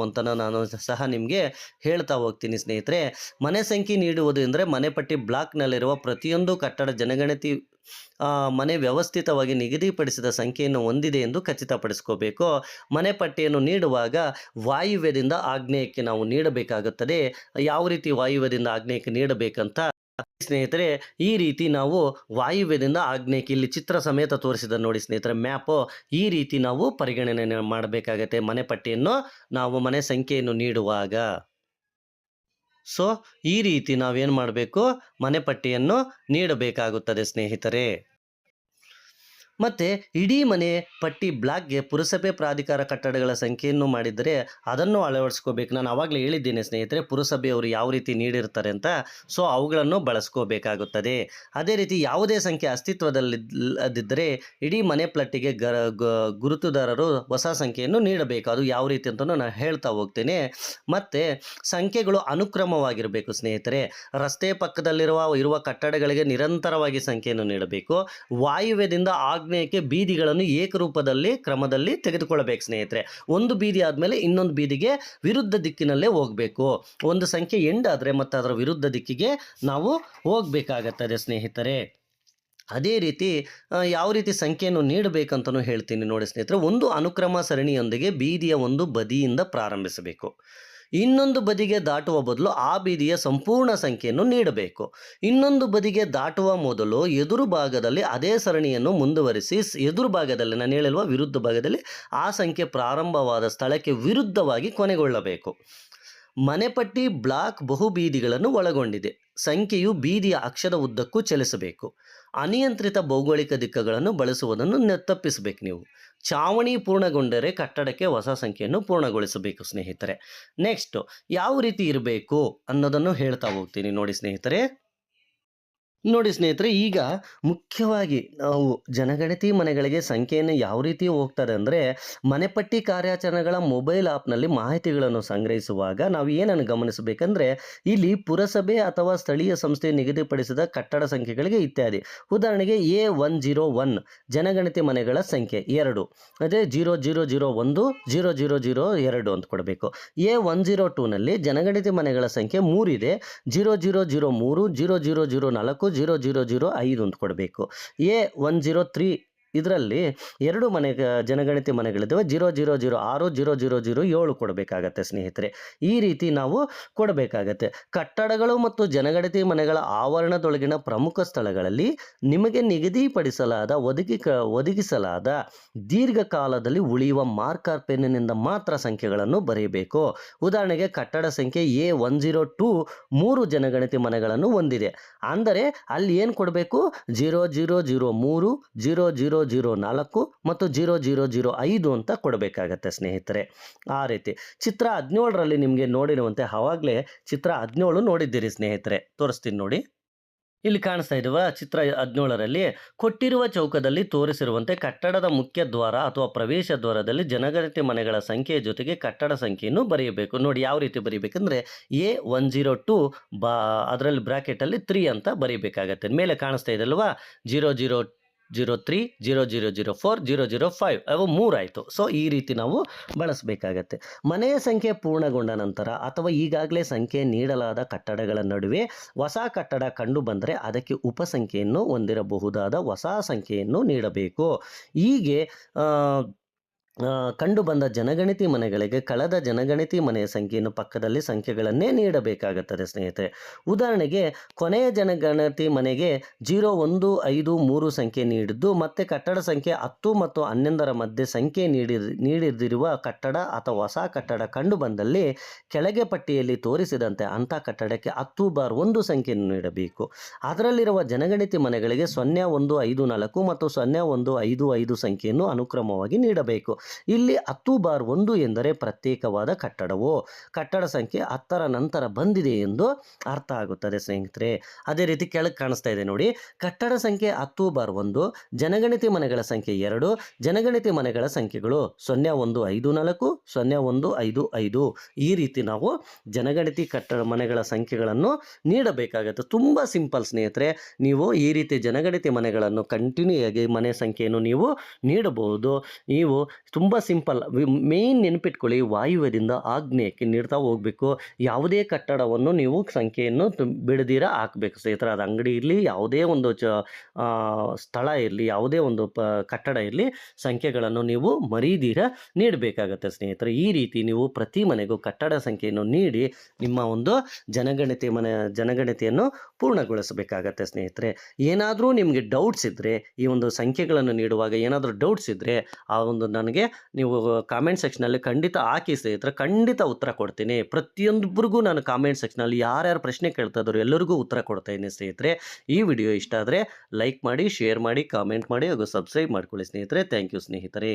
ಅಂತ ನಾನು ಸಹ ನಿಮಗೆ ಹೇಳ್ತಾ ಹೋಗ್ತೀನಿ ಸ್ನೇಹಿತರೆ. ಮನೆ ಸಂಖ್ಯೆ ನೀಡುವುದು ಅಂದರೆ ಮನೆಪಟ್ಟಿ ಬ್ಲಾಕ್ನಲ್ಲಿರುವ ಪ್ರತಿಯೊಂದು ಕಟ್ಟಡ ಜನಗಣತಿ ಮನೆ ವ್ಯವಸ್ಥಿತವಾಗಿ ನಿಗದಿಪಡಿಸಿದ ಸಂಖ್ಯೆಯನ್ನು ಹೊಂದಿದೆ ಎಂದು ಖಚಿತಪಡಿಸ್ಕೋಬೇಕು. ಮನೆಪಟ್ಟಿಯನ್ನು ನೀಡುವಾಗ ವಾಯುವ್ಯದಿಂದ ಆಗ್ನೇಯಕ್ಕೆ ನಾವು ನೀಡಬೇಕಾಗುತ್ತದೆ. ಯಾವ ರೀತಿ ವಾಯುವ್ಯದಿಂದ ಆಗ್ನೇಯಕ್ಕೆ ನೀಡಬೇಕಂತ ಸ್ನೇಹಿತರೆ, ಈ ರೀತಿ ನಾವು ವಾಯುವ್ಯದಿಂದ ಆಗ್ನೇಯಕ್ಕೆ ಇಲ್ಲಿ ಚಿತ್ರ ಸಮೇತ ತೋರಿಸಿದ ನೋಡಿ ಸ್ನೇಹಿತರೆ ಮ್ಯಾಪು. ಈ ರೀತಿ ನಾವು ಪರಿಗಣನೆ ಮಾಡಬೇಕಾಗತ್ತೆ ಮನೆಪಟ್ಟಿಯನ್ನು ನಾವು ಮನೆ ಸಂಖ್ಯೆಯನ್ನು ನೀಡುವಾಗ. ಸೊ ಈ ರೀತಿ ನಾವೇನು ಮಾಡಬೇಕು, ಮನೆಪಟ್ಟಿಯನ್ನು ನೀಡಬೇಕಾಗುತ್ತದೆ ಸ್ನೇಹಿತರೆ. ಮತ್ತು ಇಡೀ ಮನೆ ಪಟ್ಟಿ ಬ್ಲಾಕ್ಗೆ ಪುರಸಭೆ ಪ್ರಾಧಿಕಾರ ಕಟ್ಟಡಗಳ ಸಂಖ್ಯೆಯನ್ನು ಮಾಡಿದರೆ ಅದನ್ನು ಅಳವಡಿಸ್ಕೋಬೇಕು. ನಾನು ಆವಾಗಲೇ ಹೇಳಿದ್ದೇನೆ ಸ್ನೇಹಿತರೆ, ಪುರಸಭೆಯವರು ಯಾವ ರೀತಿ ನೀಡಿರ್ತಾರೆ ಅಂತ. ಸೊ ಅವುಗಳನ್ನು ಬಳಸ್ಕೋಬೇಕಾಗುತ್ತದೆ. ಅದೇ ರೀತಿ ಯಾವುದೇ ಸಂಖ್ಯೆ ಅಸ್ತಿತ್ವದಲ್ಲಿದ್ದರೆ ಇಡೀ ಮನೆ ಪಟ್ಟಿಗೆ ಗುರುತುದಾರರು ಹೊಸ ಸಂಖ್ಯೆಯನ್ನು ನೀಡಬೇಕು. ಅದು ಯಾವ ರೀತಿ ಅಂತ ನಾನು ಹೇಳ್ತಾ ಹೋಗ್ತೇನೆ. ಮತ್ತು ಸಂಖ್ಯೆಗಳು ಅನುಕ್ರಮವಾಗಿರಬೇಕು ಸ್ನೇಹಿತರೆ. ರಸ್ತೆ ಪಕ್ಕದಲ್ಲಿರುವ ಕಟ್ಟಡಗಳಿಗೆ ನಿರಂತರವಾಗಿ ಸಂಖ್ಯೆಯನ್ನು ನೀಡಬೇಕು. ವಾಯುವ್ಯದಿಂದ ಆಗ್ನೇಯಕ್ಕೆ ಬೀದಿಗಳನ್ನು ಏಕರೂಪದಲ್ಲಿ ಕ್ರಮದಲ್ಲಿ ತೆಗೆದುಕೊಳ್ಳಬೇಕು ಸ್ನೇಹಿತರೆ. ಒಂದು ಬೀದಿ ಆದಮೇಲೆ ಇನ್ನೊಂದು ಬೀದಿಗೆ ವಿರುದ್ಧ ದಿಕ್ಕಿನಲ್ಲೇ ಹೋಗಬೇಕು. ಒಂದು ಸಂಖ್ಯೆ ಎಂಡಾದರೆ ಮತ್ತು ಅದರ ವಿರುದ್ಧ ದಿಕ್ಕಿಗೆ ನಾವು ಹೋಗಬೇಕಾಗುತ್ತದೆ ಸ್ನೇಹಿತರೆ. ಅದೇ ರೀತಿ ಯಾವ ರೀತಿ ಸಂಖ್ಯೆಯನ್ನು ನೀಡಬೇಕಂತಲೂ ಹೇಳ್ತೀನಿ ನೋಡಿ ಸ್ನೇಹಿತರೆ. ಒಂದು ಅನುಕ್ರಮ ಸರಣಿಯೊಂದಿಗೆ ಬೀದಿಯ ಒಂದು ಬದಿಯಿಂದ ಪ್ರಾರಂಭಿಸಬೇಕು. ಇನ್ನೊಂದು ಬದಿಗೆ ದಾಟುವ ಬದಲು ಆ ಬೀದಿಯ ಸಂಪೂರ್ಣ ಸಂಖ್ಯೆಯನ್ನು ನೀಡಬೇಕು. ಇನ್ನೊಂದು ಬದಿಗೆ ದಾಟುವ ಮೊದಲು ಎದುರು ಭಾಗದಲ್ಲಿ ಅದೇ ಸರಣಿಯನ್ನು ಮುಂದುವರಿಸಿ ಎದುರು ಭಾಗದಲ್ಲಿ, ನಾನು ಹೇಳಿಲ್ವ ವಿರುದ್ಧ ಭಾಗದಲ್ಲಿ, ಆ ಸಂಖ್ಯೆ ಪ್ರಾರಂಭವಾದ ಸ್ಥಳಕ್ಕೆ ವಿರುದ್ಧವಾಗಿ ಕೊನೆಗೊಳ್ಳಬೇಕು. ಮನೆಪಟ್ಟಿ ಬ್ಲಾಕ್ ಬಹುಬೀದಿಗಳನ್ನು ಒಳಗೊಂಡಿದೆ. ಸಂಖ್ಯೆಯು ಬೀದಿಯ ಅಕ್ಷದ ಉದ್ದಕ್ಕೂ ಚಲಿಸಬೇಕು. ಅನಿಯಂತ್ರಿತ ಭೌಗೋಳಿಕ ದಿಕ್ಕುಗಳನ್ನು ಬಳಸುವುದನ್ನು ತಪ್ಪಿಸಬೇಕು ನೀವು. ಛಾವಣಿ ಪೂರ್ಣಗೊಂಡರೆ ಕಟ್ಟಡಕ್ಕೆ ಹೊಸ ಸಂಖ್ಯೆಯನ್ನು ಪೂರ್ಣಗೊಳಿಸಬೇಕು ಸ್ನೇಹಿತರೆ. ನೆಕ್ಸ್ಟು ಯಾವ ರೀತಿ ಇರಬೇಕು ಅನ್ನೋದನ್ನು ಹೇಳ್ತಾ ಹೋಗ್ತೀನಿ ನೋಡಿ ಸ್ನೇಹಿತರೆ. ನೋಡಿ ಸ್ನೇಹಿತರೆ, ಈಗ ಮುಖ್ಯವಾಗಿ ನಾವು ಜನಗಣತಿ ಮನೆಗಳಿಗೆ ಸಂಖ್ಯೆಯನ್ನು ಯಾವ ರೀತಿ ಹೋಗ್ತದೆ ಅಂದರೆ, ಮನೆಪಟ್ಟಿ ಕಾರ್ಯಾಚರಣೆಗಳ ಮೊಬೈಲ್ ಆ್ಯಪ್ನಲ್ಲಿ ಮಾಹಿತಿಗಳನ್ನು ಸಂಗ್ರಹಿಸುವಾಗ ನಾವು ಏನನ್ನು ಗಮನಿಸಬೇಕಂದ್ರೆ, ಇಲ್ಲಿ ಪುರಸಭೆ ಅಥವಾ ಸ್ಥಳೀಯ ಸಂಸ್ಥೆ ನಿಗದಿಪಡಿಸಿದ ಕಟ್ಟಡ ಸಂಖ್ಯೆಗಳಿಗೆ ಇತ್ಯಾದಿ. ಉದಾಹರಣೆಗೆ A101 ಜನಗಣತಿ ಮನೆಗಳ ಸಂಖ್ಯೆ 2, ಅದೇ 0001 0002 ಅಂತ ಕೊಡಬೇಕು. A102ನಲ್ಲಿ ಜನಗಣತಿ ಮನೆಗಳ ಸಂಖ್ಯೆ 3 ಇದೆ, 0003 0004 0005 ಅಂತ ಕೊಡಬೇಕು. A103 ಇದರಲ್ಲಿ 2 ಜನಗಣತಿ ಮನೆಗಳಿದ್ದಾವೆ, 0006 0007 ಕೊಡಬೇಕಾಗತ್ತೆ ಸ್ನೇಹಿತರೆ. ಈ ರೀತಿ ನಾವು ಕೊಡಬೇಕಾಗತ್ತೆ. ಕಟ್ಟಡಗಳು ಮತ್ತು ಜನಗಣತಿ ಮನೆಗಳ ಆವರಣದೊಳಗಿನ ಪ್ರಮುಖ ಸ್ಥಳಗಳಲ್ಲಿ ನಿಮಗೆ ನಿಗದಿಪಡಿಸಲಾದ ಒದಗಿಸಲಾದ ದೀರ್ಘಕಾಲದಲ್ಲಿ ಉಳಿಯುವ ಮಾರ್ಕರ್ ಪೆನ್ನಿನಿಂದ ಮಾತ್ರ ಸಂಖ್ಯೆಗಳನ್ನು ಬರೆಯಬೇಕು. ಉದಾಹರಣೆಗೆ ಕಟ್ಟಡ ಸಂಖ್ಯೆ A102 3 ಜನಗಣತಿ ಮನೆಗಳನ್ನು ಹೊಂದಿದೆ ಅಂದರೆ ಅಲ್ಲಿ ಏನು ಕೊಡಬೇಕು, 0003 0004 ಮತ್ತು 0005 ಅಂತ ಕೊಡಬೇಕಾಗತ್ತೆ ಸ್ನೇಹಿತರೆ. ಆ ರೀತಿ ಚಿತ್ರ 17ರಲ್ಲಿ ನಿಮಗೆ ನೋಡಿರುವಂತೆ ಆವಾಗಲೇ ಚಿತ್ರ 17 ನೋಡಿದ್ದೀರಿ ಸ್ನೇಹಿತರೆ. ತೋರಿಸ್ತೀನಿ ನೋಡಿ. ಇಲ್ಲಿ ಕಾಣಿಸ್ತಾ ಇರುವ ಚಿತ್ರ 17ರಲ್ಲಿ ಕೊಟ್ಟಿರುವ ಚೌಕದಲ್ಲಿ ತೋರಿಸಿರುವಂತೆ ಕಟ್ಟಡದ ಮುಖ್ಯ ದ್ವಾರ ಅಥವಾ ಪ್ರವೇಶ ದ್ವಾರದಲ್ಲಿ ಜನಗಣತಿ ಮನೆಗಳ ಸಂಖ್ಯೆಯ ಜೊತೆಗೆ ಕಟ್ಟಡ ಸಂಖ್ಯೆಯನ್ನು ಬರೆಯಬೇಕು. ನೋಡಿ ಯಾವ ರೀತಿ ಬರೀಬೇಕಂದ್ರೆ, A102 ಅದರಲ್ಲಿ ಬ್ರಾಕೆಟಲ್ಲಿ 3 ಅಂತ ಬರೀಬೇಕಾಗತ್ತೆ. ಮೇಲೆ ಕಾಣಿಸ್ತಾ ಇದೆ ಅಲ್ವಾ, 0003 0004 005 ಅವು 3 ಆಯಿತು. ಸೊ ಈ ರೀತಿ ನಾವು ಬಳಸಬೇಕಾಗತ್ತೆ. ಮನೆಯ ಸಂಖ್ಯೆ ಪೂರ್ಣಗೊಂಡ ನಂತರ ಅಥವಾ ಈಗಾಗಲೇ ಸಂಖ್ಯೆ ನೀಡಲಾದ ಕಟ್ಟಡಗಳ ನಡುವೆ ಹೊಸ ಕಟ್ಟಡ ಕಂಡು ಬಂದರೆ ಅದಕ್ಕೆ ಉಪಸಂಖ್ಯೆಯನ್ನು ಹೊಂದಿರಬಹುದಾದ ಹೊಸ ಸಂಖ್ಯೆಯನ್ನು ನೀಡಬೇಕು. ಹೀಗೆ ಕಂಡುಬಂದ ಜನಗಣತಿ ಮನೆಗಳಿಗೆ ಕಳೆದ ಜನಗಣತಿ ಮನೆಯ ಸಂಖ್ಯೆಯನ್ನು ಪಕ್ಕದಲ್ಲಿ ಸಂಖ್ಯೆಗಳನ್ನೇ ನೀಡಬೇಕಾಗುತ್ತದೆ ಸ್ನೇಹಿತರೆ. ಉದಾಹರಣೆಗೆ ಕೊನೆಯ ಜನಗಣತಿ ಮನೆಗೆ 0153 ಸಂಖ್ಯೆ ನೀಡಿದ್ದು ಮತ್ತೆ ಕಟ್ಟಡ ಸಂಖ್ಯೆ 10 ಮತ್ತು 11ರ ಮಧ್ಯೆ ಸಂಖ್ಯೆ ನೀಡಿದಿರುವ ಕಟ್ಟಡ ಅಥವಾ ಹೊಸ ಕಟ್ಟಡ ಕಂಡುಬಂದಲ್ಲಿ ಕೆಳಗೆ ಪಟ್ಟಿಯಲ್ಲಿ ತೋರಿಸಿದಂತೆ ಅಂಥ ಕಟ್ಟಡಕ್ಕೆ 10/1 ಸಂಖ್ಯೆಯನ್ನು ನೀಡಬೇಕು. ಅದರಲ್ಲಿರುವ ಜನಗಣತಿ ಮನೆಗಳಿಗೆ 0154 ಮತ್ತು 0155 ಸಂಖ್ಯೆಯನ್ನು ಅನುಕ್ರಮವಾಗಿ ನೀಡಬೇಕು. ಇಲ್ಲಿ 10/1 ಎಂದರೆ ಪ್ರತ್ಯೇಕವಾದ ಕಟ್ಟಡವು ಕಟ್ಟಡ ಸಂಖ್ಯೆ 10ರ ನಂತರ ಬಂದಿದೆ ಎಂದು ಅರ್ಥ ಆಗುತ್ತದೆ ಸ್ನೇಹಿತರೆ. ಅದೇ ರೀತಿ ಕೆಳಗೆ ಕಾಣಿಸ್ತಾ ಇದೆ ನೋಡಿ, ಕಟ್ಟಡ ಸಂಖ್ಯೆ 10/1 ಜನಗಣತಿ ಮನೆಗಳ ಸಂಖ್ಯೆ 2 ಜನಗಣತಿ ಮನೆಗಳ ಸಂಖ್ಯೆಗಳು 0154 0155. ಈ ರೀತಿ ನಾವು ಜನಗಣತಿ ಕಟ್ಟಡ ಮನೆಗಳ ಸಂಖ್ಯೆಗಳನ್ನು ನೀಡಬೇಕಾಗುತ್ತೆ. ತುಂಬ ಸಿಂಪಲ್ ಸ್ನೇಹಿತರೆ. ನೀವು ಈ ರೀತಿ ಜನಗಣತಿ ಮನೆಗಳನ್ನು ಕಂಟಿನ್ಯೂ ಆಗಿ ಮನೆ ಸಂಖ್ಯೆಯನ್ನು ನೀವು ನೀಡಬಹುದು. ನೀವು ತುಂಬ ಸಿಂಪಲ್. ಮೇನ್ ನೆನಪಿಟ್ಕೊಳ್ಳಿ, ವಾಯುವ್ಯದಿಂದ ಆಗ್ನೇಯಕ್ಕೆ ನೀಡ್ತಾ ಹೋಗಬೇಕು. ಯಾವುದೇ ಕಟ್ಟಡವನ್ನು ನೀವು ಸಂಖ್ಯೆಯನ್ನು ಬಿಡದಿರ ಹಾಕಬೇಕು ಸ್ನೇಹಿತರೆ. ಅದು ಅಂಗಡಿ ಇರಲಿ, ಯಾವುದೇ ಒಂದು ಸ್ಥಳ ಇರಲಿ, ಯಾವುದೇ ಒಂದು ಕಟ್ಟಡ ಇರಲಿ, ಸಂಖ್ಯೆಗಳನ್ನು ನೀವು ಮರೀದಿರ ನೀಡಬೇಕಾಗತ್ತೆ ಸ್ನೇಹಿತರೆ. ಈ ರೀತಿ ನೀವು ಪ್ರತಿ ಮನೆಗೂ ಕಟ್ಟಡ ಸಂಖ್ಯೆಯನ್ನು ನೀಡಿ ನಿಮ್ಮ ಒಂದು ಜನಗಣತಿಯನ್ನು ಪೂರ್ಣಗೊಳಿಸಬೇಕಾಗತ್ತೆ ಸ್ನೇಹಿತರೆ. ಏನಾದರೂ ನಿಮಗೆ ಡೌಟ್ಸ್ ಇದ್ದರೆ, ಈ ಒಂದು ಸಂಖ್ಯೆಗಳನ್ನು ನೀಡುವಾಗ ಏನಾದರೂ ಡೌಟ್ಸ್ ಇದ್ದರೆ ಆ ಒಂದು ನನಗೆ ನೀವು ಕಾಮೆಂಟ್ ಸೆಕ್ಷನಲ್ಲಿ ಖಂಡಿತ ಹಾಕಿ ಸ್ನೇಹಿತರೆ. ಖಂಡಿತ ಉತ್ತರ ಕೊಡ್ತೀನಿ. ಪ್ರತಿಯೊಬ್ಬರಿಗೂ ನಾನು ಕಾಮೆಂಟ್ ಸೆಕ್ಷನಲ್ಲಿ ಯಾರ್ಯಾರು ಪ್ರಶ್ನೆ ಕೇಳ್ತಾ ಇದ್ರು ಎಲ್ಲರಿಗೂ ಉತ್ತರ ಕೊಡ್ತಾ ಇದ್ದೀನಿ ಸ್ನೇಹಿತರೆ. ಈ ವಿಡಿಯೋ ಇಷ್ಟ ಆದರೆ ಲೈಕ್ ಮಾಡಿ, ಶೇರ್ ಮಾಡಿ, ಕಾಮೆಂಟ್ ಮಾಡಿ ಹಾಗೂ ಸಬ್ಸ್ಕ್ರೈಬ್ ಮಾಡ್ಕೊಳ್ಳಿ ಸ್ನೇಹಿತರೆ. ಥ್ಯಾಂಕ್ ಯು ಸ್ನೇಹಿತರೆ.